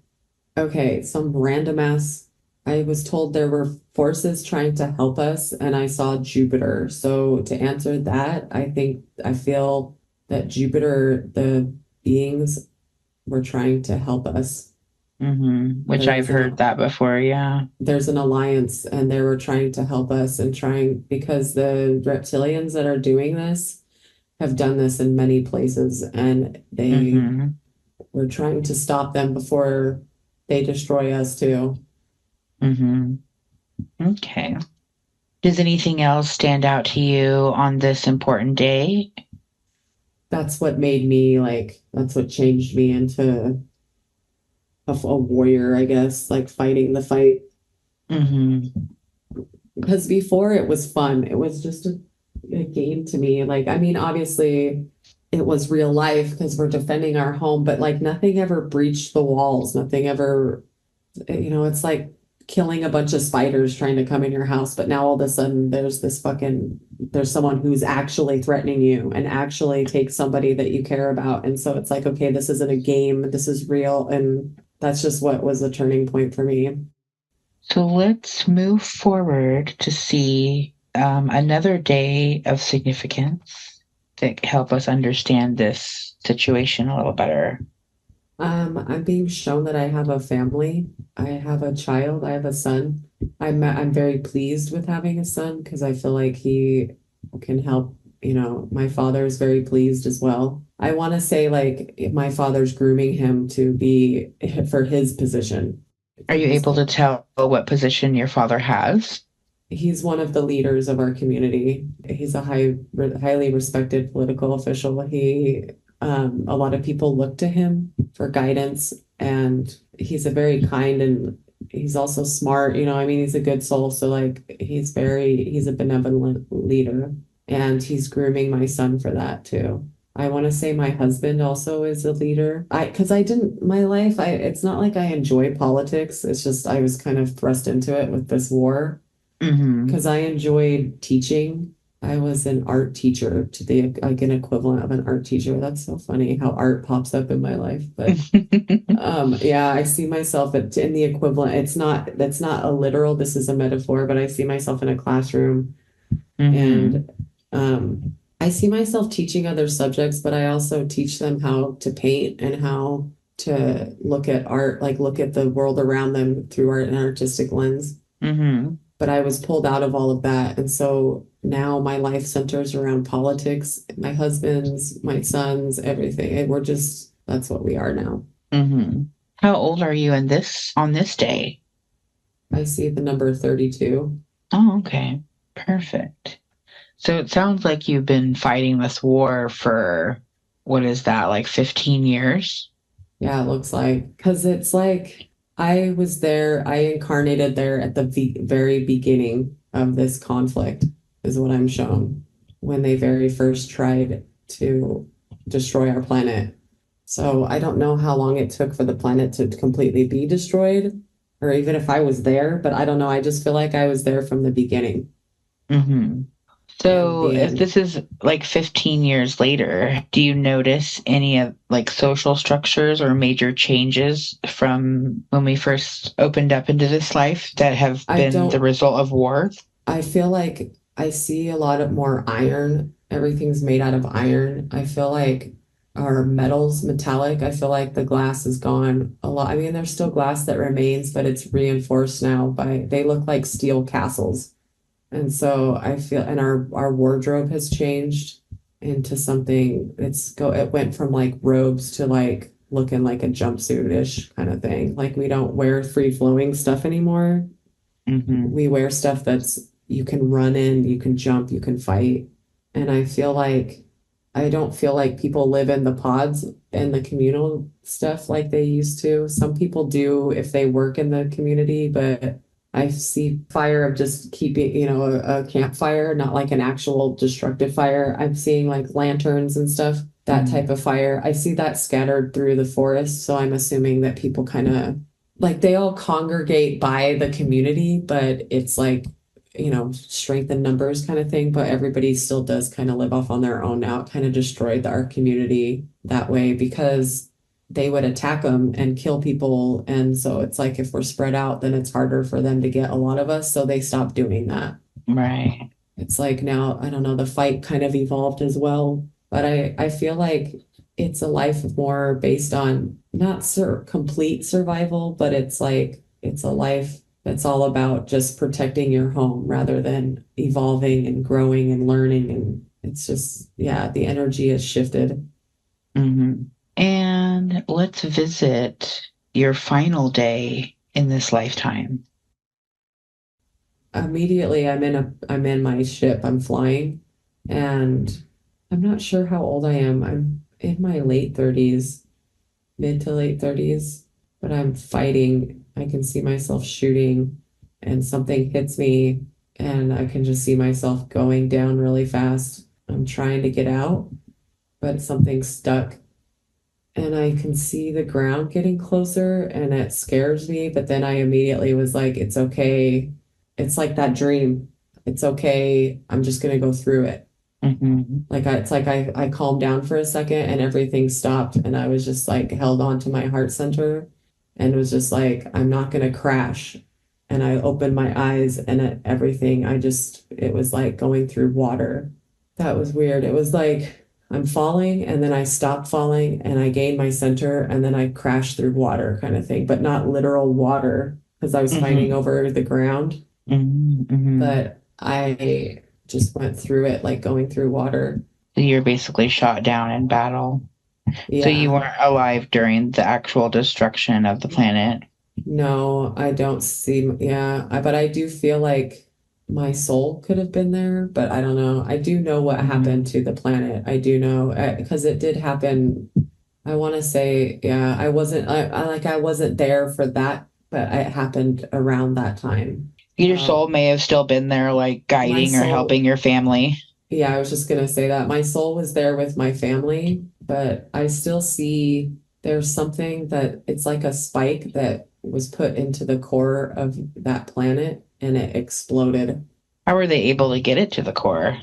okay. Some random ass. I was told there were forces trying to help us, and I saw Jupiter. So to answer that, I feel that Jupiter, the beings, were trying to help us. Which I've heard that before, yeah. There's an alliance, and they were trying to help us and because the reptilians that are doing this have done this in many places, and they were trying to stop them before they destroy us too. Okay. Does anything else stand out to you on this important day? That's what made me that's what changed me into a warrior, I guess, like fighting the fight. Because before it was fun. It was just a game to me. Like, I mean, obviously it was real life because we're defending our home, but like nothing ever breached the walls. Nothing ever, you know, it's like killing a bunch of spiders trying to come in your house, but now all of a sudden there's someone who's actually threatening you and actually takes somebody that you care about. And so it's like, okay, this isn't a game, this is real. And that's just what was a turning point for me. So let's move forward to see another day of significance that help us understand this situation a little better. I'm being shown that I have a family. I have a child. I have a son. I'm very pleased with having a son because I feel like he can help. You know, my father is very pleased as well. I want to say like my father's grooming him to be for his position. Are you able to tell what position your father has? He's one of the leaders of our community. He's a highly respected political official. A lot of people look to him for guidance, and he's a very kind, and he's also smart, you know, I mean, he's a good soul. So like, he's a benevolent leader, and he's grooming my son for that too. I want to say my husband also is a leader. It's not like I enjoy politics. It's just, I was kind of thrust into it with this war because I enjoyed teaching. I was an art teacher to the like an equivalent of an art teacher. That's so funny how art pops up in my life. But yeah, I see myself in the equivalent. That's not a literal, this is a metaphor, but I see myself in a classroom and I see myself teaching other subjects, but I also teach them how to paint and how to look at art, like look at the world around them through art and artistic lens. But I was pulled out of all of that. And so now my life centers around politics, my husband's, my son's, everything. And that's what we are now. How old are you on this day? I see the number 32. Oh, okay. Perfect. So it sounds like you've been fighting this war for, what is that, like 15 years? Yeah, it looks like. Because it's like I was there, I incarnated there at the very beginning of this conflict, is what I'm shown, when they very first tried to destroy our planet. So I don't know how long it took for the planet to completely be destroyed, or even if I was there, but I don't know. I just feel like I was there from the beginning. So if this is like 15 years later, do you notice any of like social structures or major changes from when we first opened up into this life that have been the result of war? I feel like I see a lot of more iron. Everything's made out of iron. I feel like our metals metallic. I feel like the glass is gone a lot. I mean, there's still glass that remains, but it's reinforced now they look like steel castles. And so I feel, and our wardrobe has changed into something, it went from like robes to like looking like a jumpsuit-ish kind of thing. Like we don't wear free-flowing stuff anymore. We wear stuff you can run in, you can jump, you can fight. And I don't feel like people live in the pods and the communal stuff like they used to. Some people do if they work in the community, but I see fire of just keeping, a campfire, not like an actual destructive fire. I'm seeing like lanterns and stuff, that type of fire. I see that scattered through the forest. So I'm assuming that people kind of like they all congregate by the community, but it's like, strength in numbers kind of thing. But everybody still does kind of live off on their own now. It kind of destroyed our community that way because they would attack them and kill people. And so it's like if we're spread out, then it's harder for them to get a lot of us. So they stopped doing that. Right. It's like now, I don't know, the fight kind of evolved as well. But I feel like it's a life more based on not complete survival, but it's like it's a life that's all about just protecting your home rather than evolving and growing and learning. And it's just, yeah, the energy has shifted. And let's visit your final day in this lifetime. Immediately, I'm in my ship. I'm flying, and I'm not sure how old I am. I'm in my late 30s, mid to late 30s, but I'm fighting. I can see myself shooting, and something hits me, and I can just see myself going down really fast. I'm trying to get out, but something's stuck. And I can see the ground getting closer and it scares me. But then I immediately was like, it's okay. It's like that dream. It's okay. I'm just going to go through it. It's like I calmed down for a second and everything stopped. And I was just like held on to my heart center and was just like, I'm not going to crash. And I opened my eyes and everything, it was like going through water. That was weird. It was like, I'm falling and then I stop falling and I gain my center and then I crash through water kind of thing, but not literal water because I was fighting over the ground. But I just went through it like going through water. So you're basically shot down in battle. Yeah. So you weren't alive during the actual destruction of the planet. No, I don't see. Yeah, but I do feel like my soul could have been there, but I don't know. I do know what happened to the planet. I do know because it did happen. I want to say, yeah, I wasn't there for that, but it happened around that time. Your soul may have still been there, like guiding or helping your family. Yeah, I was just going to say that. My soul was there with my family, but I still see there's something that it's like a spike that was put into the core of that planet and it exploded. How were they able to get it to the core?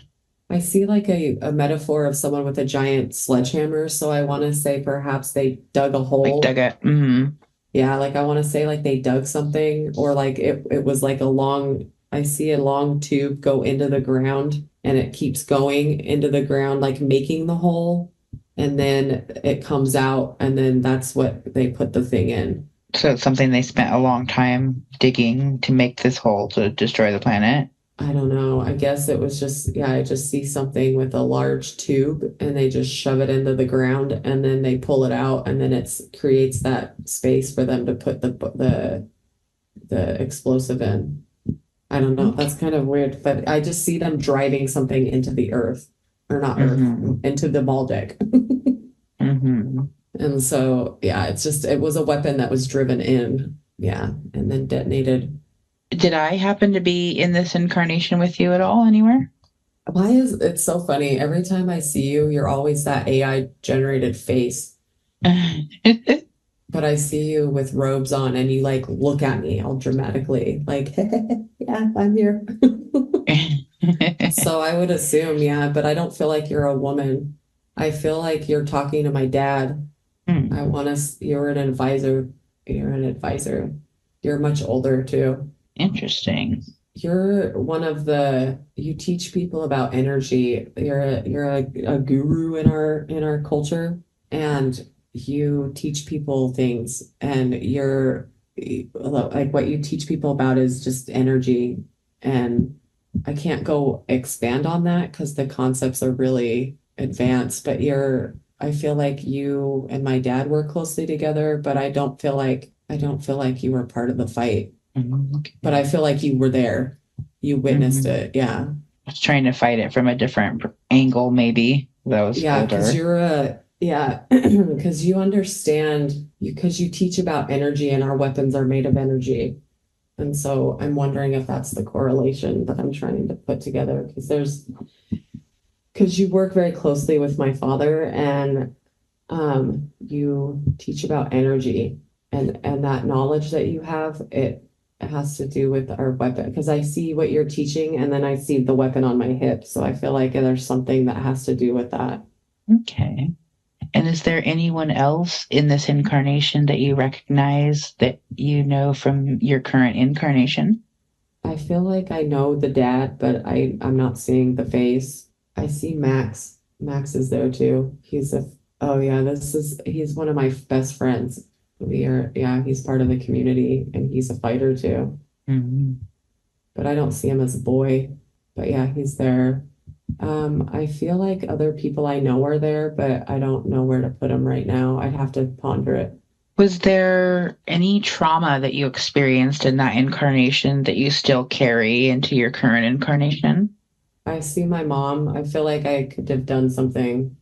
I see like a metaphor of someone with a giant sledgehammer. So I want to say perhaps they dug a Like hole. dug it. Mm-hmm. Yeah, like I want to say like they dug something, or like it was like a long, I see a long tube go into the ground and it keeps going into the ground, like making the hole, and then it comes out, and then that's what they put the thing in. So it's something they spent a long time digging to make this hole to destroy the planet. I don't know. I guess it was just, yeah, I just see something with a large tube and they just shove it into the ground and then they pull it out, and then it creates that space for them to put the explosive in. I don't know. That's kind of weird, but I just see them driving something into the earth, or not earth, into the Maldec. Mm-hmm. And so, yeah, it was a weapon that was driven in, yeah, and then detonated. Did I happen to be in this incarnation with you at all anywhere? Why is it's so funny? Every time I see you, you're always that AI generated face. But I see you with robes on and you like look at me all dramatically, like, yeah, I'm here. So I would assume, yeah, but I don't feel like you're a woman. I feel like you're talking to my dad. You're an advisor. You're an advisor. You're much older too. Interesting. You're you teach people about energy. You're a guru in our culture, and you teach people things, and you're like what you teach people about is just energy. And I can't go expand on that because the concepts are really advanced, but I feel like you and my dad work closely together, but I don't feel like you were part of the fight. Okay. But I feel like you were there. You witnessed it. Yeah. I was trying to fight it from a different angle, maybe. That was Yeah, older. because you understand, because you teach about energy and our weapons are made of energy. And so I'm wondering if that's the correlation that I'm trying to put together, because you work very closely with my father, and you teach about energy, and that knowledge that you have, it has to do with our weapon, because I see what you're teaching and then I see the weapon on my hip. So I feel like there's something that has to do with that. Okay. And is there anyone else in this incarnation that you recognize that you know from your current incarnation? I feel like I know the dad, but I'm not seeing the face. I see Max. Max is there too. He's one of my best friends. He's part of the community and he's a fighter too. Mm-hmm. But I don't see him as a boy. But yeah, he's there. I feel like other people I know are there, but I don't know where to put them right now. I'd have to ponder it. Was there any trauma that you experienced in that incarnation that you still carry into your current incarnation? I see my mom. I feel like I could have done something.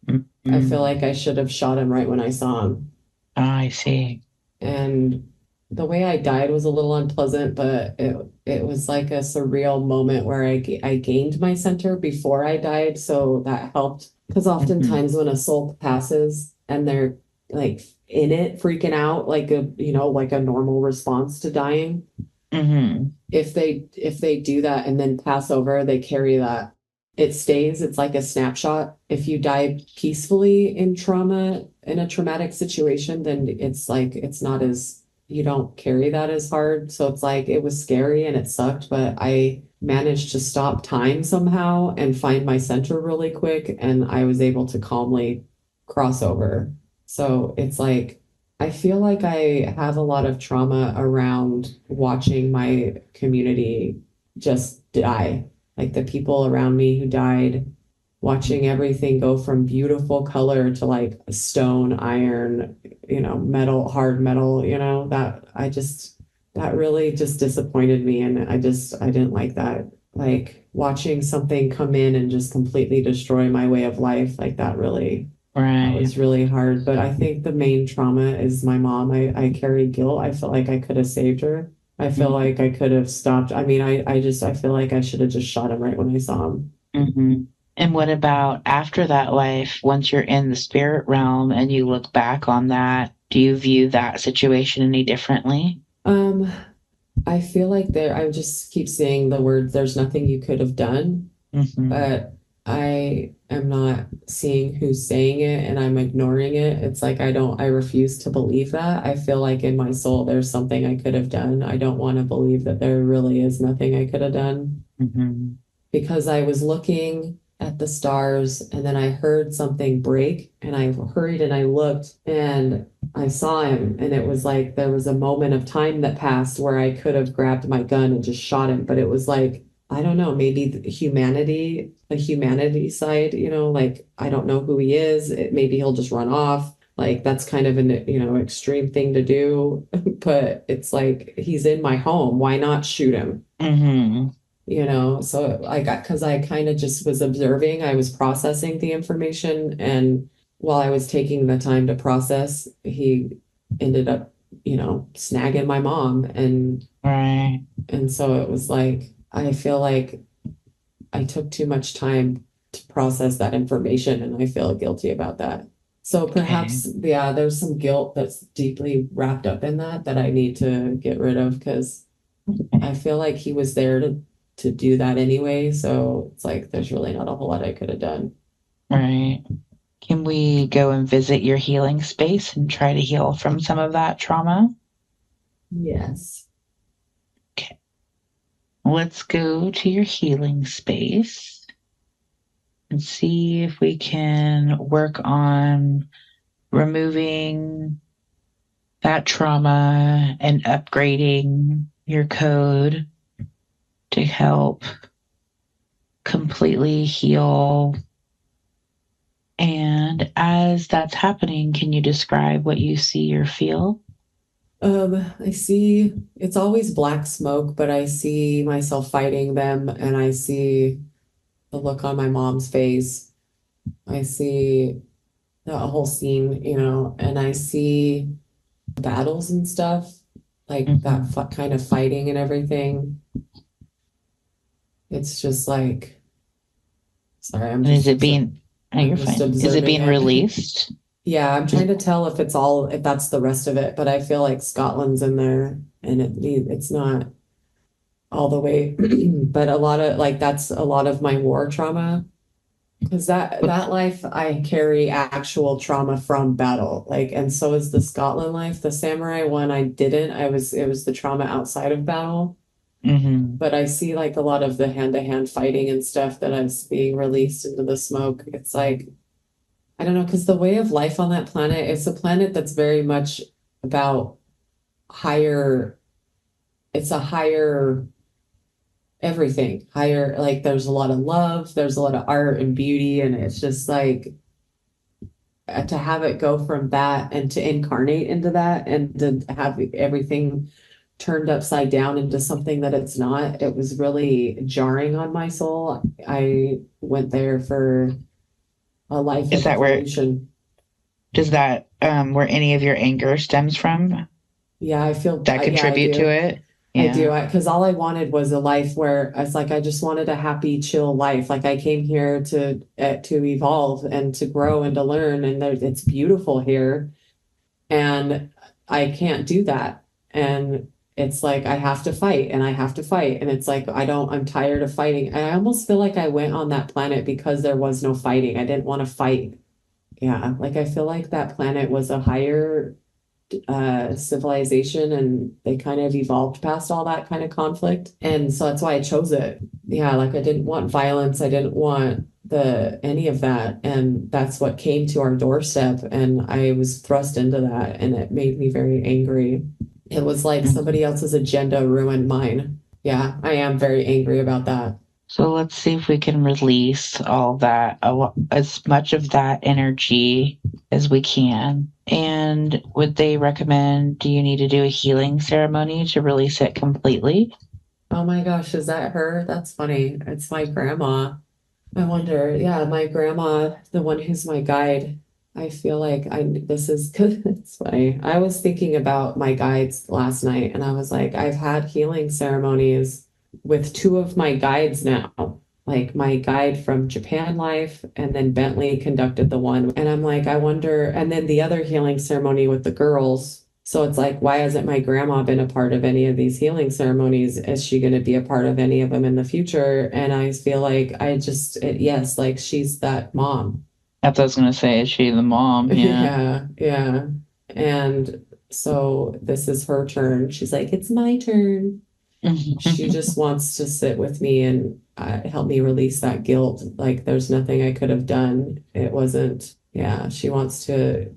Mm-hmm. I feel like I should have shot him right when I saw him. Oh, I see. And the way I died was a little unpleasant, but it was like a surreal moment where I gained my center before I died, so that helped. Because oftentimes when a soul passes and they're like in it, freaking out, like a normal response to dying, if they do that and then pass over, they carry that. It stays. It's like a snapshot. If you die peacefully in a traumatic situation, then it's like you don't carry that as hard. So it's like it was scary and it sucked, but I managed to stop time somehow and find my center really quick, and I was able to calmly cross over. So it's like I feel like I have a lot of trauma around watching my community just die. Like the people around me who died, watching everything go from beautiful color to like stone, iron, metal, hard metal, that really just disappointed me. And I didn't like that. Like watching something come in and just completely destroy my way of life, like that was really hard. But I think the main trauma is my mom. I carry guilt. I felt like I could have saved her. I feel like I could have stopped. I mean, I feel like I should have just shot him right when I saw him. Mm-hmm. And what about after that life, once you're in the spirit realm and you look back on that, do you view that situation any differently? I feel like I just keep saying the words, there's nothing you could have done. But I am not seeing who's saying it and I'm ignoring it. It's like I refuse to believe that. I feel like in my soul there's something I could have done. I don't want to believe that there really is nothing I could have done Mm-hmm. because I was looking at the stars and then I heard something break and I hurried and I looked and I saw him and it was like there was a moment of time that passed where I could have grabbed my gun and just shot him, but it was like I don't know, maybe the humanity side, like I don't know who he is. Maybe he'll just run off. Like that's kind of an, extreme thing to do, but it's like he's in my home. Why not shoot him? Mm-hmm. So because I kind of just was observing, I was processing the information, and while I was taking the time to process, he ended up, snagging my mom, Right. and so it was like I feel like I took too much time to process that information, and I feel guilty about that. So perhaps, yeah, there's some guilt that's deeply wrapped up in that I need to get rid of because I feel like he was there to do that anyway. So it's like there's really not a whole lot I could have done. Right. Can we go and visit your healing space and try to heal from some of that trauma? Yes. Okay. Let's go to your healing space and see if we can work on removing that trauma and upgrading your code to help completely heal. And as that's happening, can you describe what you see or feel? I see it's always black smoke, but I see myself fighting them and I see the look on my mom's face. I see the whole scene, and I see battles and stuff, like that kind of fighting and everything. It's just like, sorry, And is it being, you're fine. Is it being released? Yeah, I'm trying to tell if that's the rest of it, but I feel like Scotland's in there and it's not all the way, but that's a lot of my war trauma. Because that life, I carry actual trauma from battle, and so is the Scotland life. The samurai one, I didn't. It was the trauma outside of battle. Mm-hmm. But I see like a lot of the hand-to-hand fighting and stuff that is being released into the smoke. It's like, I don't know, because the way of life on that planet, it's a planet that's very much about it's a higher everything higher, like there's a lot of love, there's a lot of art and beauty, and it's just like to have it go from that and to incarnate into that and to have everything turned upside down into something that it's not, it was really jarring on my soul. I went there for a life Is of that evolution. Does that where any of your anger stems from? Yeah, I feel That contribute to it? I do, because all I wanted was a life where it's like I just wanted a happy, chill life. Like I came here to evolve and to grow and to learn, and it's beautiful here, and I can't do that. And it's like I have to fight, and I have to fight, and it's like I'm tired of fighting. And I almost feel like I went on that planet because there was no fighting. I didn't want to fight. Yeah, like I feel like that planet was a higher civilization and they kind of evolved past all that kind of conflict, and so that's why I chose it. Yeah, like I didn't want violence, I didn't want any of that, and that's what came to our doorstep, and I was thrust into that, and it made me very angry. It was like somebody else's agenda ruined mine. Yeah, I am very angry about that. So let's see if we can release all that, as much of that energy as we can. And would they recommend, do you need to do a healing ceremony to release it completely? Oh my gosh, is that her? That's funny. It's my grandma. I wonder, yeah, my grandma, the one who's my guide. I feel like this is good. It's funny. I was thinking about my guides last night and I was like, I've had healing ceremonies with two of my guides now, like my guide from Japan Life, and then Bentley conducted the one. And I'm like, I wonder, and then the other healing ceremony with the girls. So it's like, why hasn't my grandma been a part of any of these healing ceremonies? Is she going to be a part of any of them in the future? And I feel like yes, like she's that mom. That's what I was going to say. Is she the mom? Yeah. Yeah. And so this is her turn. She's like, it's my turn. She just wants to sit with me and help me release that guilt. Like there's nothing I could have done. It wasn't, yeah, she wants to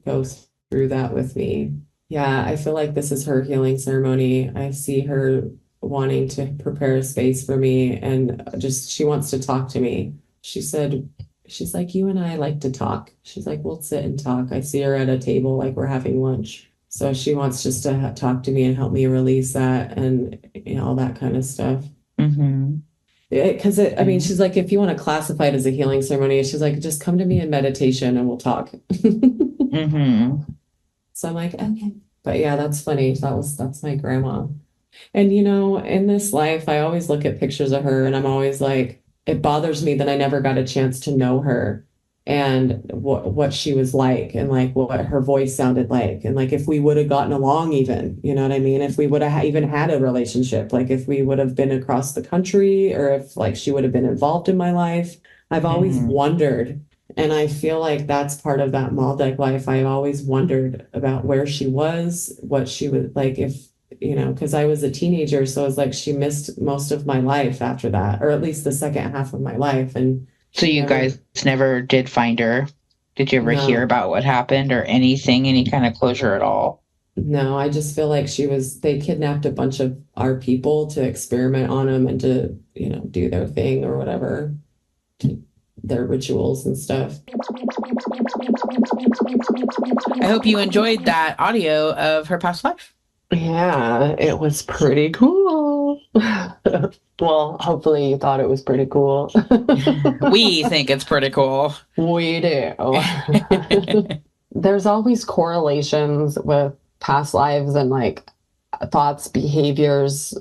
go through that with me. Yeah, I feel like this is her healing ceremony. I see her wanting to prepare a space for me and just she wants to talk to me. She's like, you and I like to talk. She's like, we'll sit and talk. I see her at a table like we're having lunch. So she wants just to talk to me and help me release that and all that kind of stuff. Because I mean, she's like, if you want to classify it as a healing ceremony, she's like, just come to me in meditation and we'll talk. So I'm like, okay. But yeah, that's funny. That's my grandma. And in this life, I always look at pictures of her and I'm always like, it bothers me that I never got a chance to know her and what she was like and like what her voice sounded like. And like if we would have gotten along even, you know what I mean? If we would have even had a relationship, like if we would have been across the country or if like she would have been involved in my life. I've always wondered. And I feel like that's part of that Maldec life. I always wondered about where she was, what she was like, if, because I was a teenager. So it's like she missed most of my life after that, or at least the second half of my life. And so you guys never did find her? Did you ever hear about what happened or anything, any kind of closure at all? No, I just feel like they kidnapped a bunch of our people to experiment on them and to, do their thing or whatever. Their rituals and stuff. I hope you enjoyed that audio of her past life. Yeah, it was pretty cool. Well, hopefully you thought it was pretty cool. We think it's pretty cool. We do. There's always correlations with past lives and like thoughts, behaviors,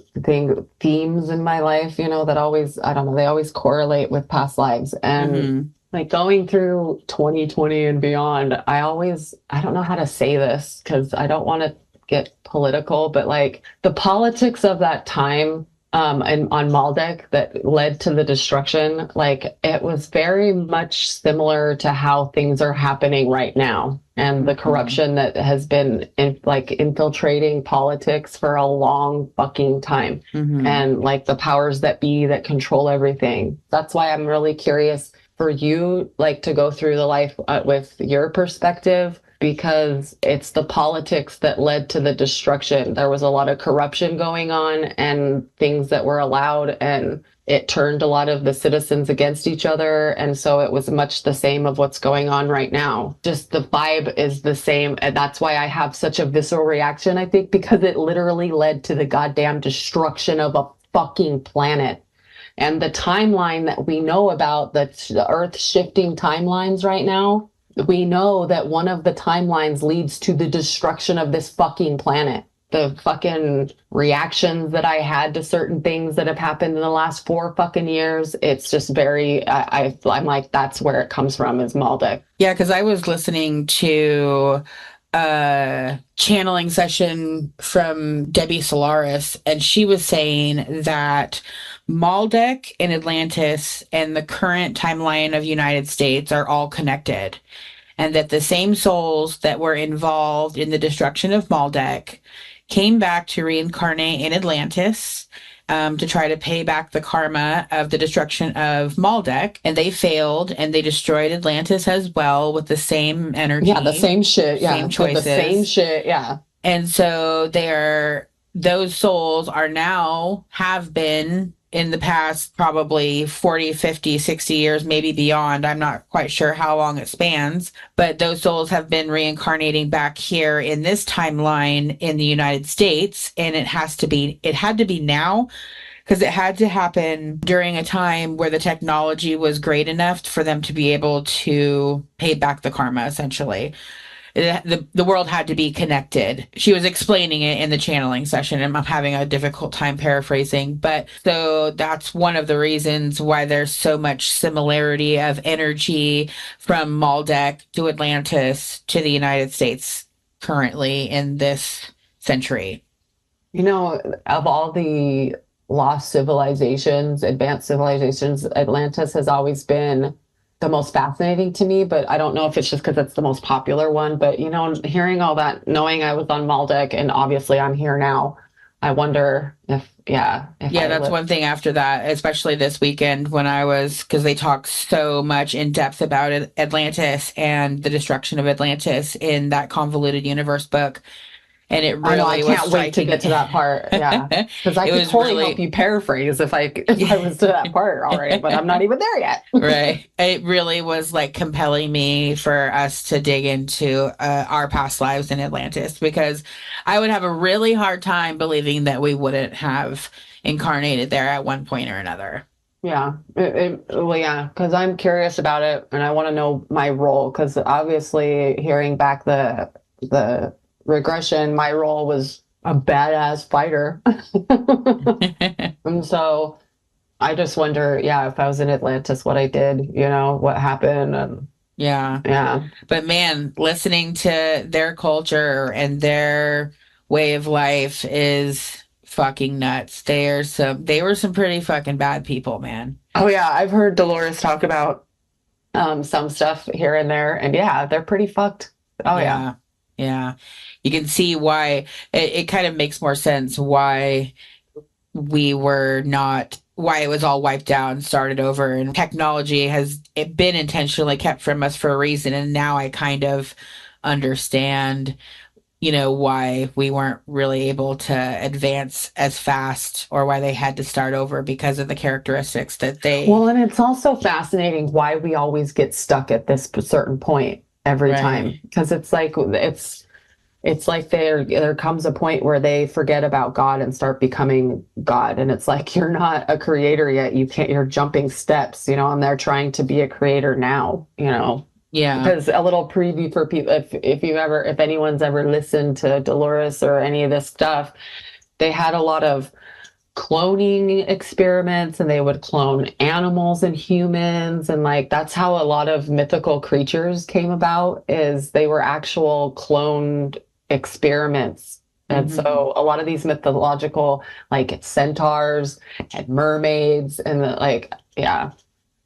themes in my life, that always, I don't know, they always correlate with past lives. And like going through 2020 and beyond, I don't know how to say this because I don't want to get political, but like the politics of that time and on Maldec that led to the destruction, like it was very much similar to how things are happening right now. And the corruption that has been infiltrating politics for a long fucking time. And like the powers that be that control everything. That's why I'm really curious for you, like to go through the life with your perspective, because it's the politics that led to the destruction. There was a lot of corruption going on and things that were allowed, and it turned a lot of the citizens against each other. And so it was much the same of what's going on right now. Just the vibe is the same. And that's why I have such a visceral reaction, I think, because it literally led to the goddamn destruction of a fucking planet. And the timeline that we know about, the Earth shifting timelines right now, we know that one of the timelines leads to the destruction of this fucking planet. The fucking reactions that I had to certain things that have happened in the last 4 fucking years, it's just very, I'm like, that's where it comes from, is Maldec. Yeah, because I was listening to a channeling session from Debbie Solaris, and she was saying that Maldec and Atlantis and the current timeline of United States are all connected, and that the same souls that were involved in the destruction of Maldec came back to reincarnate in Atlantis to try to pay back the karma of the destruction of Maldec, and they failed, and they destroyed Atlantis as well with the same energy. Yeah, the same shit. Yeah, same choices. The same shit. Yeah. And so those souls have been in the past probably 40, 50, 60 years, maybe beyond. I'm not quite sure how long it spans, but those souls have been reincarnating back here in this timeline in the United States. And it had to be now, because it had to happen during a time where the technology was great enough for them to be able to pay back the karma, essentially. The world had to be connected. She was explaining it in the channeling session, and I'm having a difficult time paraphrasing. But so that's one of the reasons why there's so much similarity of energy from Maldec to Atlantis to the United States currently in this century. You know, of all the lost civilizations, advanced civilizations, Atlantis has always been the most fascinating to me, but I don't know if it's just because it's the most popular one. But, you know, hearing all that, knowing I was on Maldec and obviously I'm here now, I wonder if That's one thing after that, especially this weekend when because they talk so much in depth about Atlantis and the destruction of Atlantis in that Convoluted Universe book. And it really I can't wait to get to that part. Yeah. Because I could totally help you paraphrase if I was to that part already, but I'm not even there yet. Right. It really was like compelling me for us to dig into our past lives in Atlantis, because I would have a really hard time believing that we wouldn't have incarnated there at one point or another. Yeah. Well, yeah, because I'm curious about it and I want to know my role, because obviously hearing back the regression, my role was a badass fighter. And so I just wonder, if I was in Atlantis, what I did, what happened. And yeah. But man, listening to their culture and their way of life is fucking nuts. They were some pretty fucking bad people, man. Oh yeah, I've heard Dolores talk about some stuff here and there, and they're pretty fucked. Oh yeah. Yeah. You can see why it kind of makes more sense why it was all wiped out and started over. And technology has been intentionally kept from us for a reason. And now I kind of understand, why we weren't really able to advance as fast, or why they had to start over because of the characteristics that they. Well, and it's also fascinating why we always get stuck at this certain point every time, because it's like there comes a point where they forget about God and start becoming God, and it's like you're not a creator yet. You're jumping steps, and they're trying to be a creator now, Yeah. Because a little preview for people, if anyone's ever listened to Dolores or any of this stuff, they had a lot of cloning experiments, and they would clone animals and humans, and like that's how a lot of mythical creatures came about, is they were actual cloned experiments. And so a lot of these mythological, like centaurs and mermaids and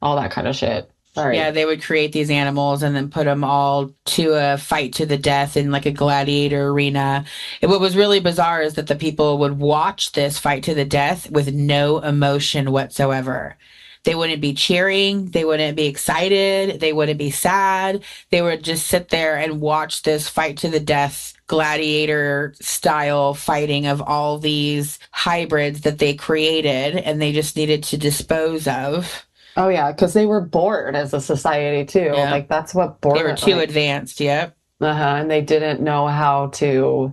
all that kind of shit. Sorry. Yeah, they would create these animals and then put them all to a fight to the death in like a gladiator arena. And what was really bizarre is that the people would watch this fight to the death with no emotion whatsoever. They wouldn't be cheering. They wouldn't be excited. They wouldn't be sad. They would just sit there and watch this fight to the death, gladiator style fighting of all these hybrids that they created, and they just needed to dispose of. Oh yeah, because they were bored as a society too. Yeah. Like that's what bored. They were too advanced. Yep. And they didn't know how to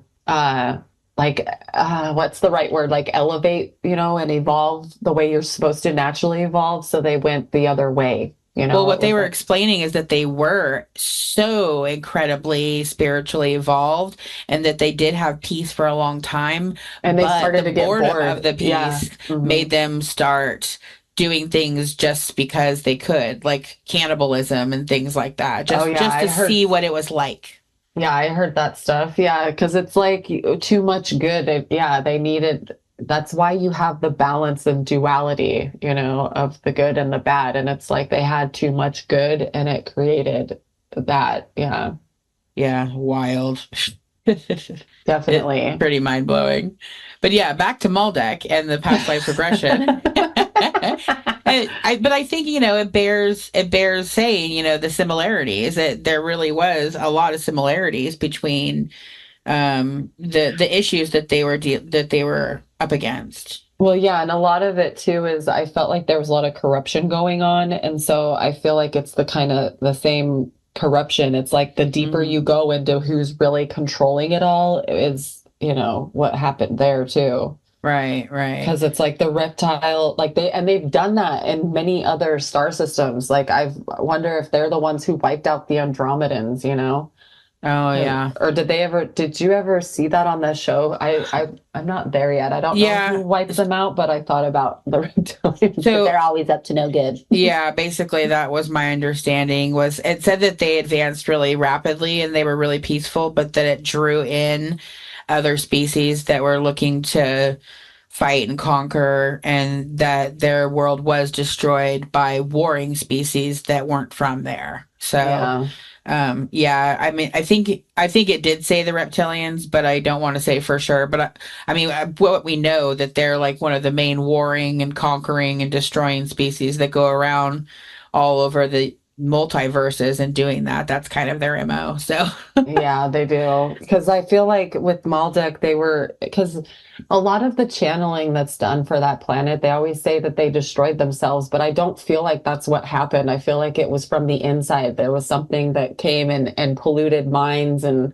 what's the right word? Like elevate, and evolve the way you're supposed to naturally evolve. So they went the other way. Well, what they were explaining is that they were so incredibly spiritually evolved, and that they did have peace for a long time. And they started to get bored of the peace made them start doing things just because they could, like cannibalism and things like that, just to see what it was like. Yeah, I heard that stuff. Yeah, because it's like too much good. They needed. That's why you have the balance and duality, of the good and the bad. And it's like they had too much good, and it created that. Yeah. Yeah, wild. Definitely. Pretty mind blowing. But yeah, back to Maldec and the past life regression. But I think, it bears saying, the similarities, that there really was a lot of similarities between the issues that they were up against. Well, yeah, and a lot of it too is I felt like there was a lot of corruption going on, and so I feel like it's the same corruption. It's like the deeper you go into who's really controlling it all is, what happened there too. Right. Because it's like the reptile, they've done that in many other star systems. Like I wonder if they're the ones who wiped out the Andromedans, Oh yeah. Or did you ever see that on the show? I'm not there yet. I don't know Yeah. who wipes them out, but I thought about the reptilians. So- They're always up to no good. Yeah, basically that was my understanding. Was it said that they advanced really rapidly and they were really peaceful, but that it drew in other species that were looking to fight and conquer, and that their world was destroyed by warring species that weren't from there. So Yeah. yeah, I mean, I think it did say the reptilians, but I don't want to say for sure. But I mean, what we know that they're like one of the main warring and conquering and destroying species that go around all over the multiverses and doing that. That's kind of their MO. So Yeah, they do. Because I feel like with Maldec, because a lot of the channeling that's done for that planet, they always say that they destroyed themselves, but I don't feel like that's what happened. I feel like it was from the inside. There was something that came and polluted minds, and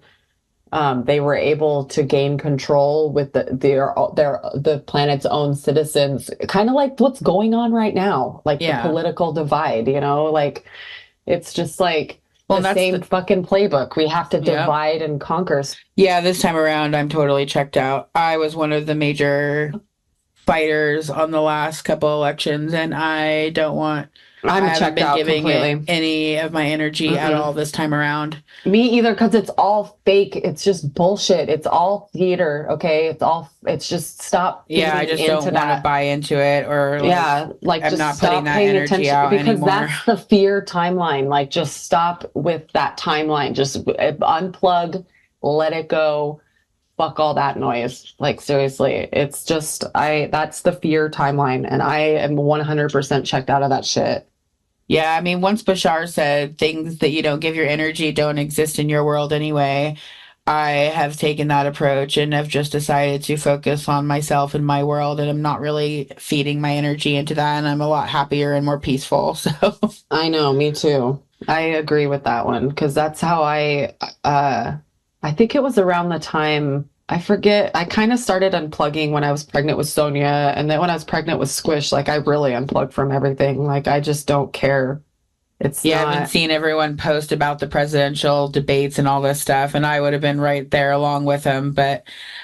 they were able to gain control with the planet's own citizens, kind of like what's going on right now, like the Yeah. political divide, like it's just like Well, the that's same fucking playbook. We have to Yep. divide and conquer. yeah, this time around, I'm totally checked out. I was one of the major fighters on the last couple elections, and I don't want. I I'm haven't checked been out giving it completely. any of my energy at Mm-mm. all this time around. Me either, because it's all fake. It's just bullshit. It's all theater. Okay, it's just stop. Yeah, I feeding just don't into want to that. buy into it, or like, Yeah, like I'm just not stop putting that paying energy attention, out because anymore. that's the fear timeline. Like, just stop with that timeline. Just unplug, let it go. Fuck all that noise. Like, seriously, it's just that's the fear timeline, and I am 100% checked out of that shit. Yeah, I mean, once Bashar said things that you don't give your energy don't exist in your world anyway, I have taken that approach and have just decided to focus on myself and my world, and I'm not really feeding my energy into that, and I'm a lot happier and more peaceful. So I know, me too. I agree with that one, because that's how I think it was around the time, I forget, I kind of started unplugging when I was pregnant with Sonia, and then when I was pregnant with Squish, like I really unplugged from everything. Like I just don't care. It's yeah, I've been not, seeing everyone post about the presidential debates and all this stuff, and I would have been right there along with them. But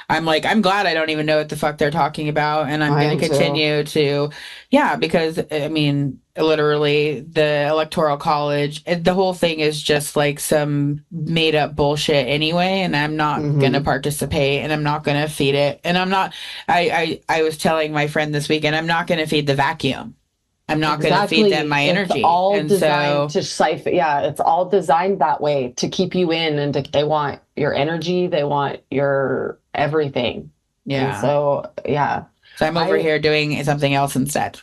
I'm like, I'm glad I don't even know what the fuck they're talking about, and I'm I going am to too. continue to, yeah, because I mean, literally, the Electoral College, the whole thing is just like some made up bullshit anyway, and I'm not going to Mhm. participate, and I'm not going to feed it, and I'm not. I was telling my friend this weekend, I'm not going to feed the vacuum. I'm not going to feed them my energy. It's all And designed so, to siphon. Yeah, it's all designed that way to keep you in, and they want your energy, they want your everything. And yeah. so, yeah. So I'm over I- here doing something else instead.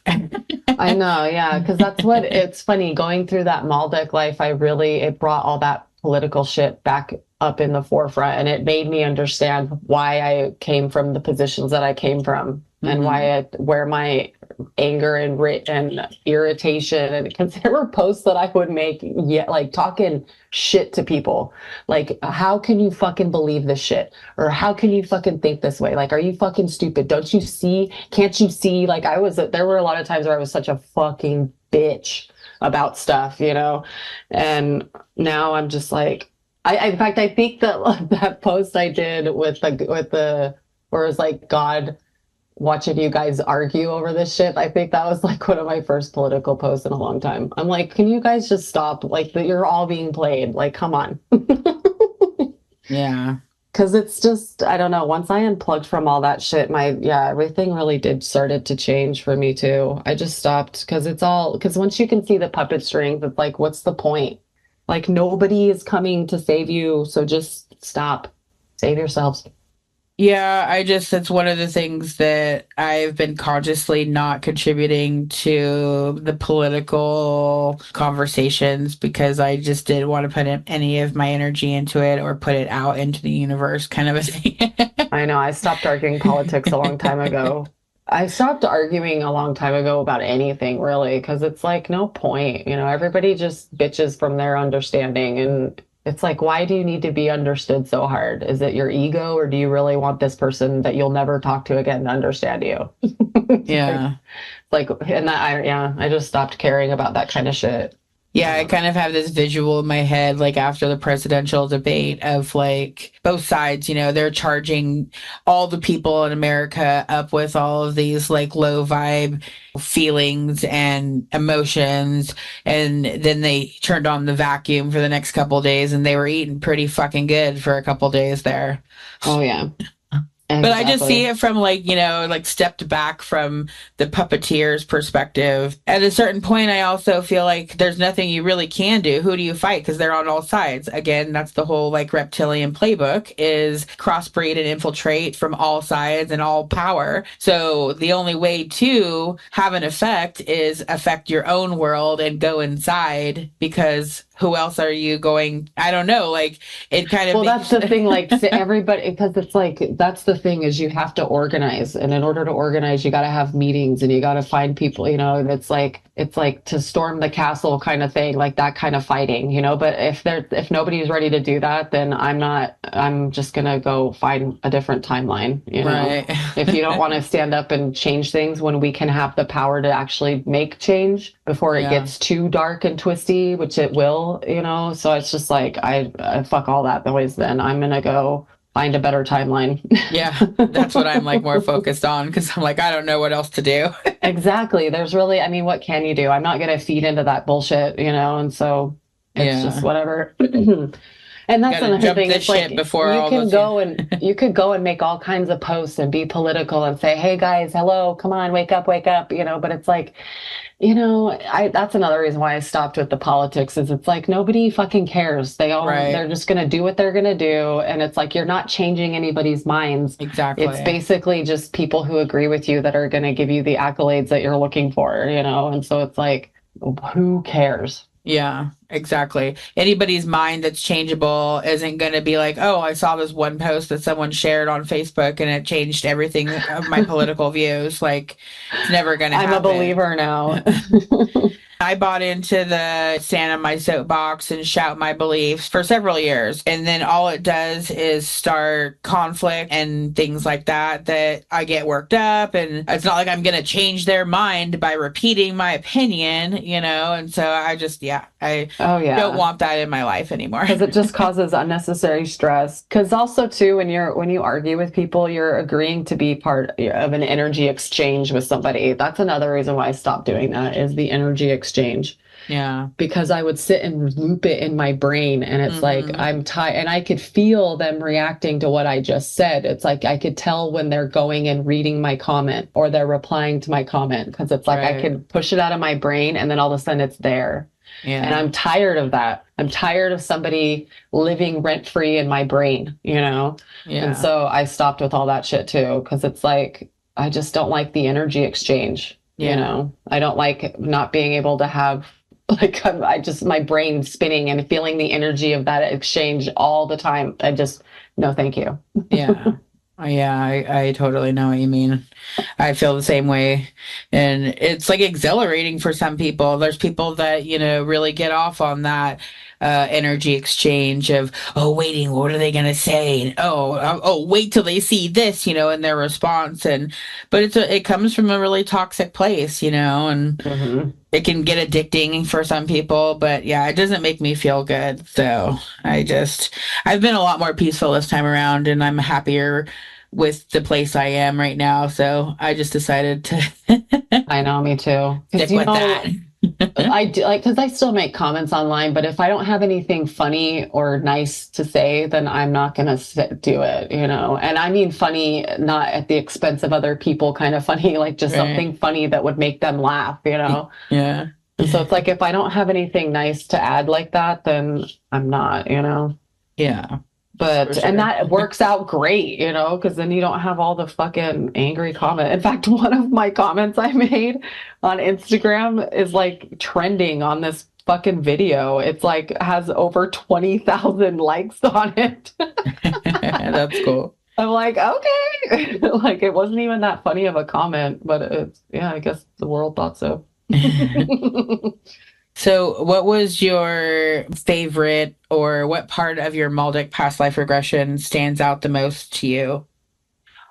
I know, yeah, because that's what it's funny going through that Maldec life. It brought all that political shit back up in the forefront, and it made me understand why I came from the positions that I came from, and where my anger and irritation, and because there were posts that I would make, like talking shit to people, like, how can you fucking believe this shit, or how can you fucking think this way, like, are you fucking stupid, don't you see, can't you see, like there were a lot of times where I was such a fucking bitch about stuff, and now I'm just like, in fact, I think that post I did with where it was like God watching you guys argue over this shit. I think that was like one of my first political posts in a long time. I'm like, can you guys just stop? Like, you're all being played. Like, come on. Yeah. Because it's just, I don't know. Once I unplugged from all that shit, everything really started to change for me too. I just stopped because once you can see the puppet strings, it's like, what's the point? Like, nobody is coming to save you. So just stop. Save yourselves. Yeah, it's one of the things that I've been consciously not contributing to the political conversations, because I just didn't want to put any of my energy into it or put it out into the universe, kind of a thing. I know. I stopped arguing politics a long time ago. I stopped arguing a long time ago about anything, really, because it's like, no point. Everybody just bitches from their understanding. And it's like, why do you need to be understood so hard? Is it your ego, or do you really want this person that you'll never talk to again to understand you? Yeah. I just stopped caring about that kind of shit. Yeah, I kind of have this visual in my head, like after the presidential debate of like both sides, they're charging all the people in America up with all of these like low vibe feelings and emotions. And then they turned on the vacuum for the next couple days and they were eating pretty fucking good for a couple days there. Oh, yeah. But I just see Exactly. it from like stepped back from the puppeteer's perspective. At a certain point, I also feel like there's nothing you really can do. Who do you fight? Because they're on all sides. Again, that's the whole like reptilian playbook is crossbreed and infiltrate from all sides and all power. So the only way to have an effect is affect your own world and go inside because who else are you going? I don't know. Like it kind of Well, that's the thing, like everybody, because it's like, that's the thing is you have to organize. And in order to organize, you got to have meetings and you got to find people, and it's like to storm the castle kind of thing, like that kind of fighting, but if nobody's ready to do that, then I'm just going to go find a different timeline, Right. if you don't want to stand up and change things when we can have the power to actually make change before it Yeah. gets too dark and twisty, which it will, so it's just like I fuck all that noise. Then I'm gonna go find a better timeline. Yeah, that's what I'm like more focused on because I'm like, I don't know what else to do. Exactly. There's really, I mean, what can you do? I'm not gonna feed into that bullshit, and so it's just whatever. And that's Gotta another jump thing. this It's like shit before you all can those- go and you could go and make all kinds of posts and be political and say, "Hey guys, hello, come on, wake up," But it's like, that's another reason why I stopped with the politics is it's like nobody fucking cares. Right. They're just gonna do what they're gonna do, and it's like you're not changing anybody's minds. Exactly. It's basically just people who agree with you that are gonna give you the accolades that you're looking for, and so it's like, who cares? Yeah, exactly. Anybody's mind that's changeable isn't going to be like, oh, I saw this one post that someone shared on Facebook and it changed everything of my political views. Like, it's never going to happen. I'm a believer now. I bought into the stand on my soapbox and shout my beliefs for several years. And then all it does is start conflict and things like that I get worked up. And it's not like I'm going to change their mind by repeating my opinion, And so I just, I don't want that in my life anymore. Because it just causes unnecessary stress. Because also too, when you argue with people, you're agreeing to be part of an energy exchange with somebody. That's another reason why I stopped doing that is the energy exchange. Yeah. Because I would sit and loop it in my brain and it's like I'm tired and I could feel them reacting to what I just said. It's like I could tell when they're going and reading my comment or they're replying to my comment because it's like I can push it out of my brain and then all of a sudden it's there. Yeah. And I'm tired of that. I'm tired of somebody living rent free in my brain, Yeah. And so I stopped with all that shit too because it's like I just don't like the energy exchange. I don't like not being able to have my brain spinning and feeling the energy of that exchange all the time. No, thank you. Yeah. Yeah, I totally know what you mean. I feel the same way. And it's like exhilarating for some people. There's people that, really get off on that energy exchange of, oh, waiting, what are they going to say? And, wait till they see this, in their response. But it comes from a really toxic place, and it can get addicting for some people. But yeah, it doesn't make me feel good. So I've been a lot more peaceful this time around and I'm happier with the place I am right now. So I just decided to I know, me too. stick with that. I do because I still make comments online, but if I don't have anything funny or nice to say, then I'm not going to do it, and I mean funny, not at the expense of other people, kind of funny, like just something funny that would make them laugh, Yeah. And so it's like, if I don't have anything nice to add like that, then I'm not, Yeah. But, For and sure. that works out great, because then you don't have all the fucking angry comment. In fact, one of my comments I made on Instagram is like trending on this fucking video. It's like has over 20,000 likes on it. That's cool. I'm like, okay. Like it wasn't even that funny of a comment, but I guess the world thought so. So, what was your favorite or what part of your Maldec past life regression stands out the most to you?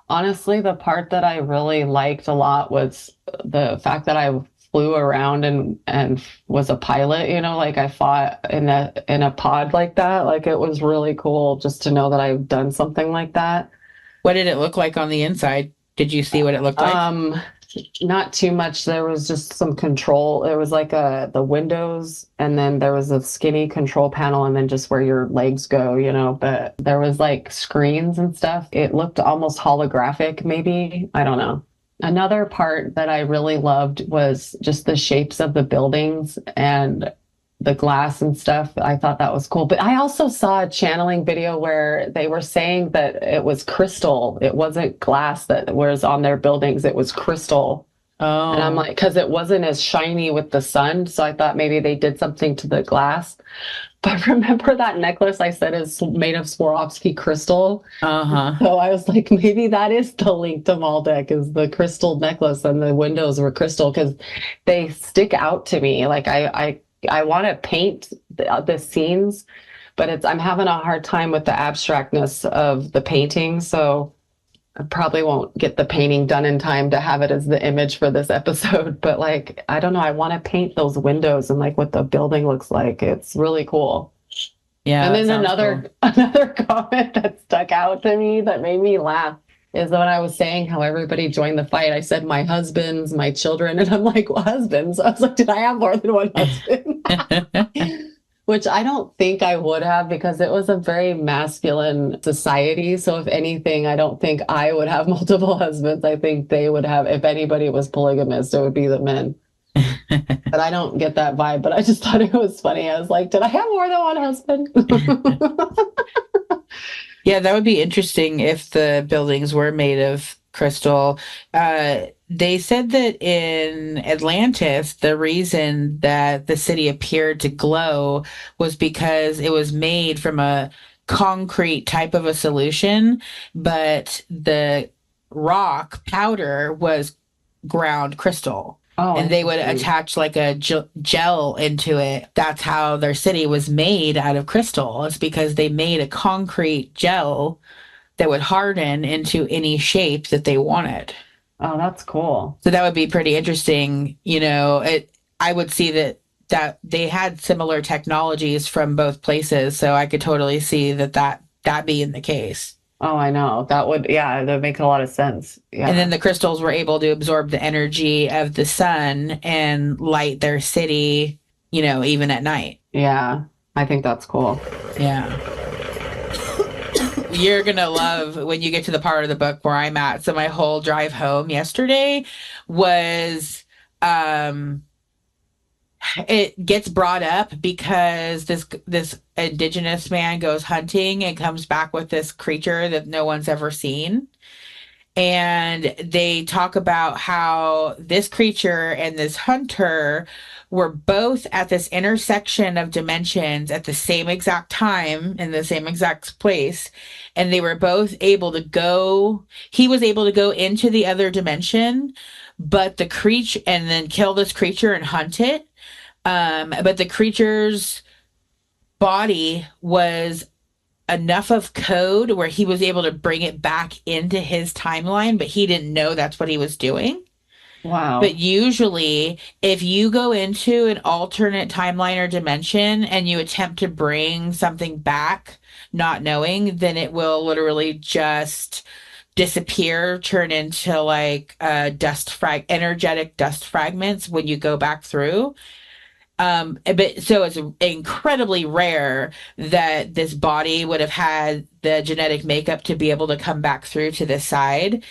Honestly, the part that I really liked a lot was the fact that I flew around and was a pilot, like I fought in a pod like that. Like it was really cool just to know that I've done something like that. What did it look like on the inside? Did you see what it looked like? Not too much. There was just some control. It was like the windows, and then there was a skinny control panel, and then just where your legs go, but there was like screens and stuff. It looked almost holographic, maybe. I don't know. Another part that I really loved was just the shapes of the buildings and the glass and stuff. I thought that was cool. But I also saw a channeling video where they were saying that it was crystal. It wasn't glass that was on their buildings. It was crystal. Oh. And I'm like, because it wasn't as shiny with the sun. So I thought maybe they did something to the glass. But remember that necklace I said is made of Swarovski crystal? Uh-huh. So I was like, maybe that is the link to Maldec, is the crystal necklace, and the windows were crystal, because they stick out to me. Like I want to paint the scenes, but I'm having a hard time with the abstractness of the painting. So I probably won't get the painting done in time to have it as the image for this episode. But like, I don't know, I want to paint those windows and like what the building looks like. It's really cool. Yeah. And then another comment that stuck out to me that made me laugh is when I was saying how everybody joined the fight. I said my husbands, my children, and I'm like, well, husbands. I was like, did I have more than one husband? Which I don't think I would have, because it was a very masculine society. So if anything, I don't think I would have multiple husbands. I think they would have, if anybody was polygamous, it would be the men. But I don't get that vibe. But I just thought it was funny. I was like, did I have more than one husband? Yeah, that would be interesting if the buildings were made of crystal. They said that in Atlantis, the reason that the city appeared to glow was because it was made from a concrete type of a solution, but the rock powder was ground crystal. Oh, and they would attach like a gel into it. That's how their city was made out of crystal. It's because they made a concrete gel that would harden into any shape that they wanted. Oh, that's cool. So that would be pretty interesting. I would see that they had similar technologies from both places. So I could totally see that being the case. Oh, I know. That would make a lot of sense. Yeah. And then the crystals were able to absorb the energy of the sun and light their city, even at night. Yeah, I think that's cool. Yeah. You're going to love when you get to the part of the book where I'm at. So my whole drive home yesterday was, it gets brought up because this indigenous man goes hunting and comes back with this creature that no one's ever seen. And they talk about how this creature and this hunter were both at this intersection of dimensions at the same exact time in the same exact place. And they were both able to he was able to go into the other dimension, but the creature, and then kill this creature and hunt it. But the creature's body was enough of code where he was able to bring it back into his timeline, but he didn't know that's what he was doing. Wow. But usually, if you go into an alternate timeline or dimension and you attempt to bring something back, not knowing, then it will literally just disappear, turn into like energetic dust fragments when you go back through. But so it's incredibly rare that this body would have had the genetic makeup to be able to come back through to this side.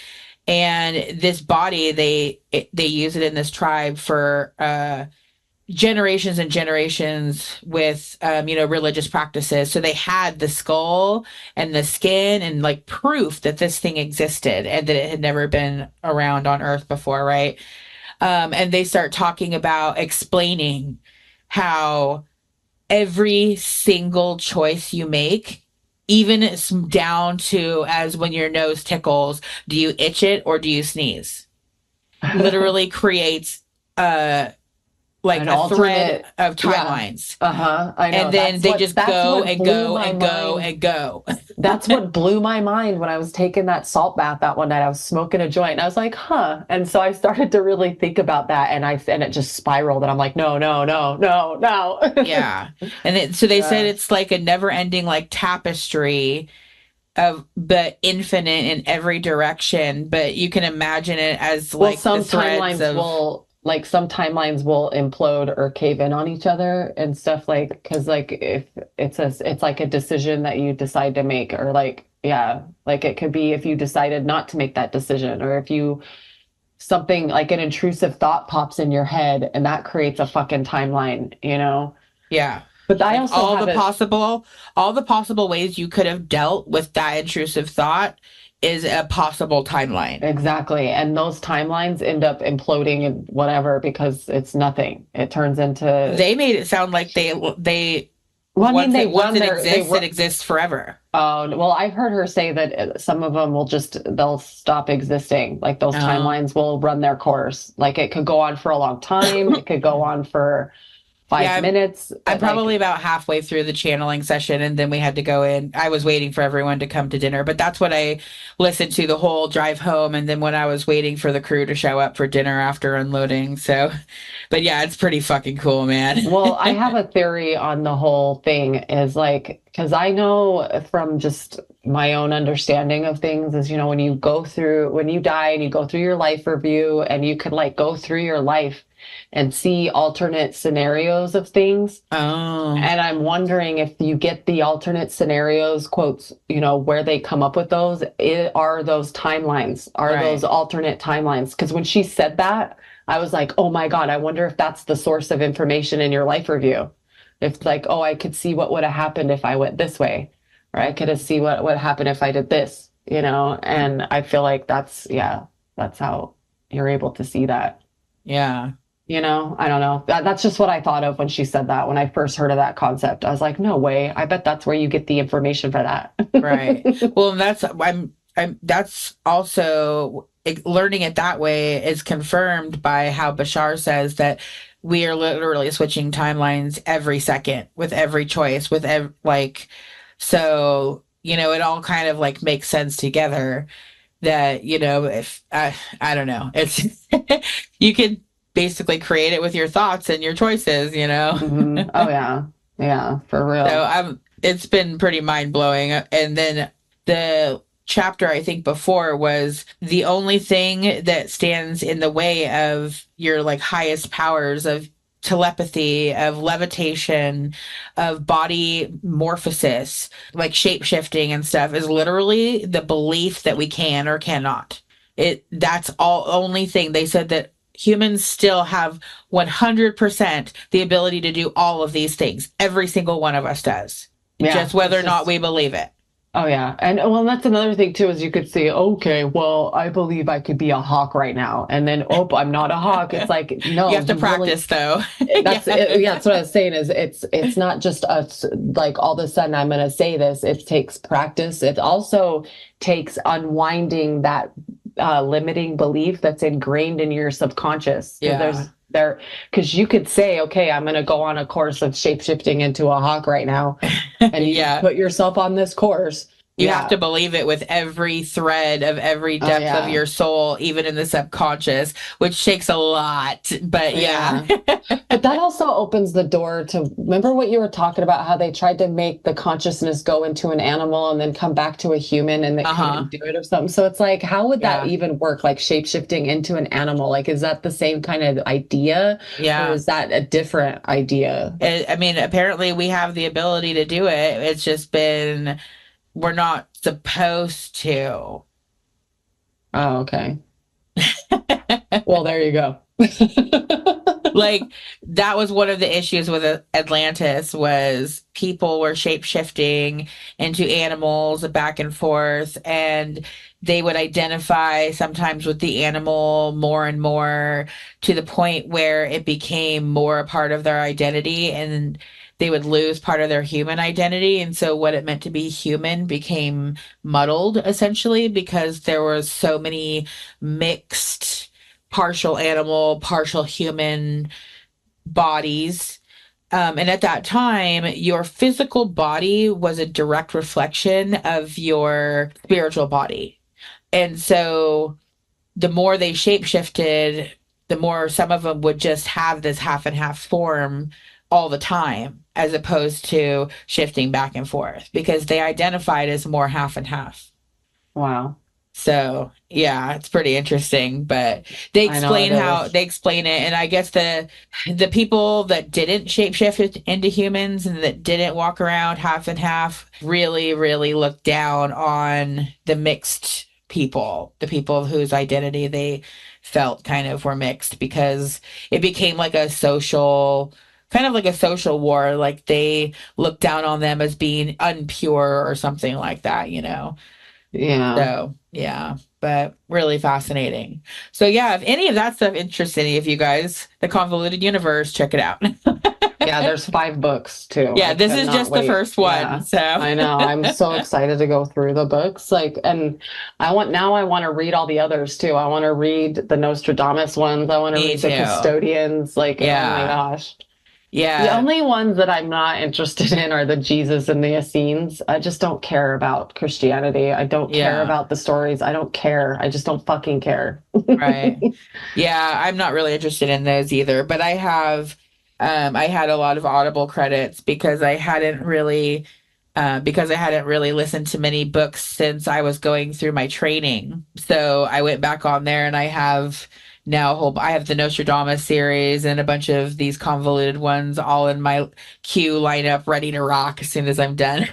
And this body, they use it in this tribe for generations and generations with religious practices. So they had the skull and the skin and like proof that this thing existed and that it had never been around on Earth before, right? And they start talking about explaining how every single choice you make, even it's down to as when your nose tickles, do you itch it or do you sneeze? Literally creates like An a thread alternate- of yeah. timelines. I know. And then That's they what- just that's go what and blew go my and go mind. and go. That's what blew my mind when I was taking that salt bath that one night. I was smoking a joint and I was like, huh. And so I started to really think about that and it just spiraled and I'm like, no. Yeah. And so they said Yeah. it's like a never ending like tapestry of but infinite in every direction. But you can imagine it as Well, like some the threads timelines of will implode or cave in on each other and stuff like because like if it's like a decision that you decide to make or like like it could be if you decided not to make that decision or if you something like an intrusive thought pops in your head and that creates a fucking timeline, you know? yeah. But I Like also all have the it, possible ways you could have dealt with that intrusive thought is a possible timeline. exactly. And those timelines end up imploding and whatever because it's nothing. It turns into They made it sound like they well, I once mean, they once run it their exists, it exists forever. oh well, I've heard her say that some of them they'll stop existing. Like those Oh. timelines will run their course. Like it could go on for a long time. It could go on for 5 minutes. I'm probably about halfway through the channeling session and then we had to go in. I was waiting for everyone to come to dinner, but that's what I listened to the whole drive home and then when I was waiting for the crew to show up for dinner after unloading. So, but yeah, it's pretty fucking cool, man. Well, I have a theory on the whole thing is like, because I know from just my own understanding of things is, when you die and you go through your life review and you could like go through your life and see alternate scenarios of things. Oh. And I'm wondering if you get the alternate scenarios quotes, where they come up with those, are those timelines, are those alternate timelines? Because when she said that, I was like, oh my God, I wonder if that's the source of information in your life review. If like, oh, I could see what would have happened if I went this way, or I could have see what would happen if I did this, and I feel like that's how you're able to see that. Yeah. I don't know. That's just what I thought of when she said that. When I first heard of that concept, I was like, no way. I bet that's where you get the information for that. Right. Well, that's also learning it that way is confirmed by how Bashar says that we are literally switching timelines every second with every choice, so, it all kind of like makes sense together that, if I don't know, it's, you could basically create it with your thoughts and your choices, Mm-hmm. Oh yeah. Yeah, for real. So it's been pretty mind blowing. And then the chapter I think before was the only thing that stands in the way of your like highest powers of telepathy, of levitation, of body morphosis, like shape shifting and stuff is literally the belief that we can or cannot. That's all only thing. They said that humans still have 100% the ability to do all of these things. Every single one of us does. Yeah, just whether or not we believe it. Oh yeah. And well, that's another thing too, is you could say, okay, well, I believe I could be a hawk right now. And then, oh, I'm not a hawk. It's like, no. You have to practice though. That's what I was saying is it's not just us like all of a sudden I'm going to say this. It takes practice. It also takes unwinding that limiting belief that's ingrained in your subconscious. Yeah. Because you could say, okay, I'm going to go on a course of shapeshifting into a hawk right now. And you put yourself on this course. You have to believe it with every thread of every depth of your soul, even in the subconscious, which takes a lot. But yeah. But that also opens the door to, remember what you were talking about, how they tried to make the consciousness go into an animal and then come back to a human and they couldn't do it or something. So it's like, how would that even work? Like shape-shifting into an animal? Like, is that the same kind of idea? Yeah. Or is that a different idea? I mean, apparently we have the ability to do it. It's just been... we're not supposed to. Oh, okay. Well, there you go. Like, that was one of the issues with Atlantis was people were shape-shifting into animals back and forth, and they would identify sometimes with the animal more and more to the point where it became more a part of their identity, and they would lose part of their human identity. And so what it meant to be human became muddled, essentially, because there was so many mixed partial animal, partial human bodies. And at that time, your physical body was a direct reflection of your spiritual body. And so the more they shapeshifted, the more some of them would just have this half and half form all the time, as opposed to shifting back and forth because they identified as more half and half. Wow. So yeah, it's pretty interesting, but they explain they explain it. And I guess the people that didn't shapeshift into humans and that didn't walk around half and half really, really looked down on the mixed people, the people whose identity they felt kind of were mixed, because it became like a social kind of like a social war. Like they looked down on them as being unpure or something like that, you know? Yeah. So, yeah, but really fascinating. So, yeah, if any of that stuff interests any of you guys, The Convoluted Universe, check it out. Yeah, there's 5 books too. Yeah, this is just the first one. Yeah. So I know. I'm so excited to go through the books. Like, and I want to read all the others too. I want to read the Nostradamus ones. I want to Me read the too. Custodians. Like, Yeah. oh my gosh. yeah, The only ones that I'm not interested in are the Jesus and the Essenes. I just don't care about Christianity. I don't care Yeah. about the stories. I don't care. I just don't fucking care. right. Yeah, I'm not really interested in those either, but I have I had a lot of Audible credits because I hadn't really listened to many books since I was going through my training. So I went back on there and I have now I have the Nostradamus series and a bunch of these convoluted ones all in my queue lineup ready to rock as soon as I'm done.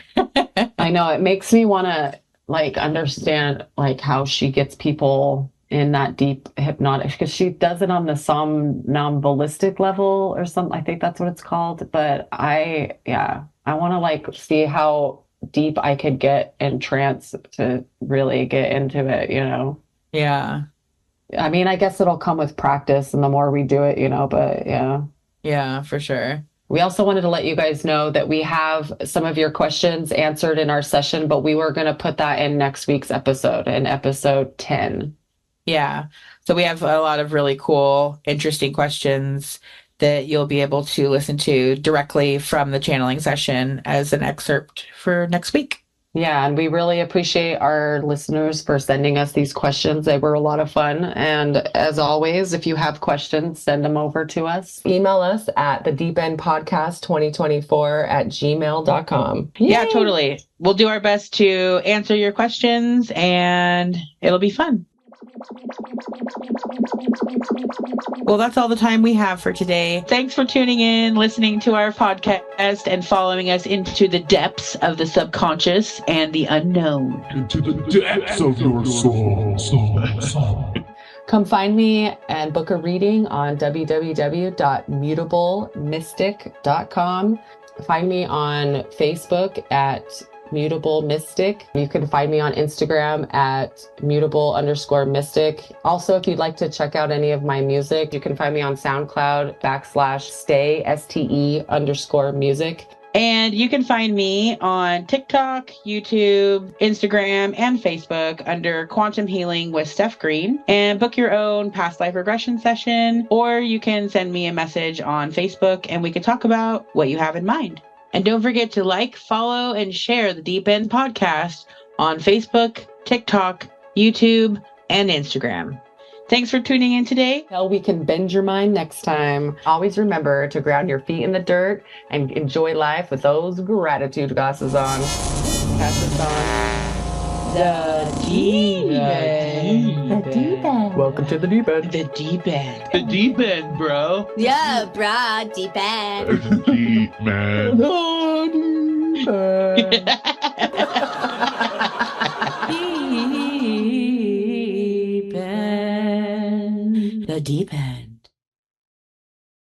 I know it makes me want to like understand like how she gets people in that deep hypnotic, because she does it on the somnambulistic level or something. I think that's what it's called. But I want to like see how deep I could get in trance to really get into it, you know? Yeah. I mean, I guess it'll come with practice and the more we do it, you know, but yeah. Yeah, for sure. We also wanted to let you guys know that we have some of your questions answered in our session, but we were going to put that in next week's episode, in episode 10. Yeah. So we have a lot of really cool, interesting questions that you'll be able to listen to directly from the channeling session as an excerpt for next week. Yeah, and we really appreciate our listeners for sending us these questions. They were a lot of fun. And as always, if you have questions, send them over to us. Email us at thedeependpodcast2024@gmail.com. Yeah, totally. We'll do our best to answer your questions and it'll be fun. Well, that's all the time we have for today. Thanks for tuning in, listening to our podcast, and following us into the depths of the subconscious and the unknown. Into the depths of your soul. Come find me and book a reading on www.mutablemystic.com. Find me on Facebook at Mutable Mystic. You can find me on Instagram at mutable_mystic. Also, if you'd like to check out any of my music, you can find me on SoundCloud /stay STE_music. And you can find me on TikTok, YouTube, Instagram, and Facebook under Quantum Healing with Steph Green, and book your own past life regression session, or you can send me a message on Facebook and we can talk about what you have in mind. And don't forget to like, follow, and share the Deep End Podcast on Facebook, TikTok, YouTube, and Instagram. Thanks for tuning in today. Hell, we can bend your mind next time. Always remember to ground your feet in the dirt and enjoy life with those gratitude glasses on. Pass this on. The Deep End. The deep end. Welcome to the deep end. The Deep End. The deep end, bro. Yeah, brah, deep end. Deep, man. Deep End. The Deep End.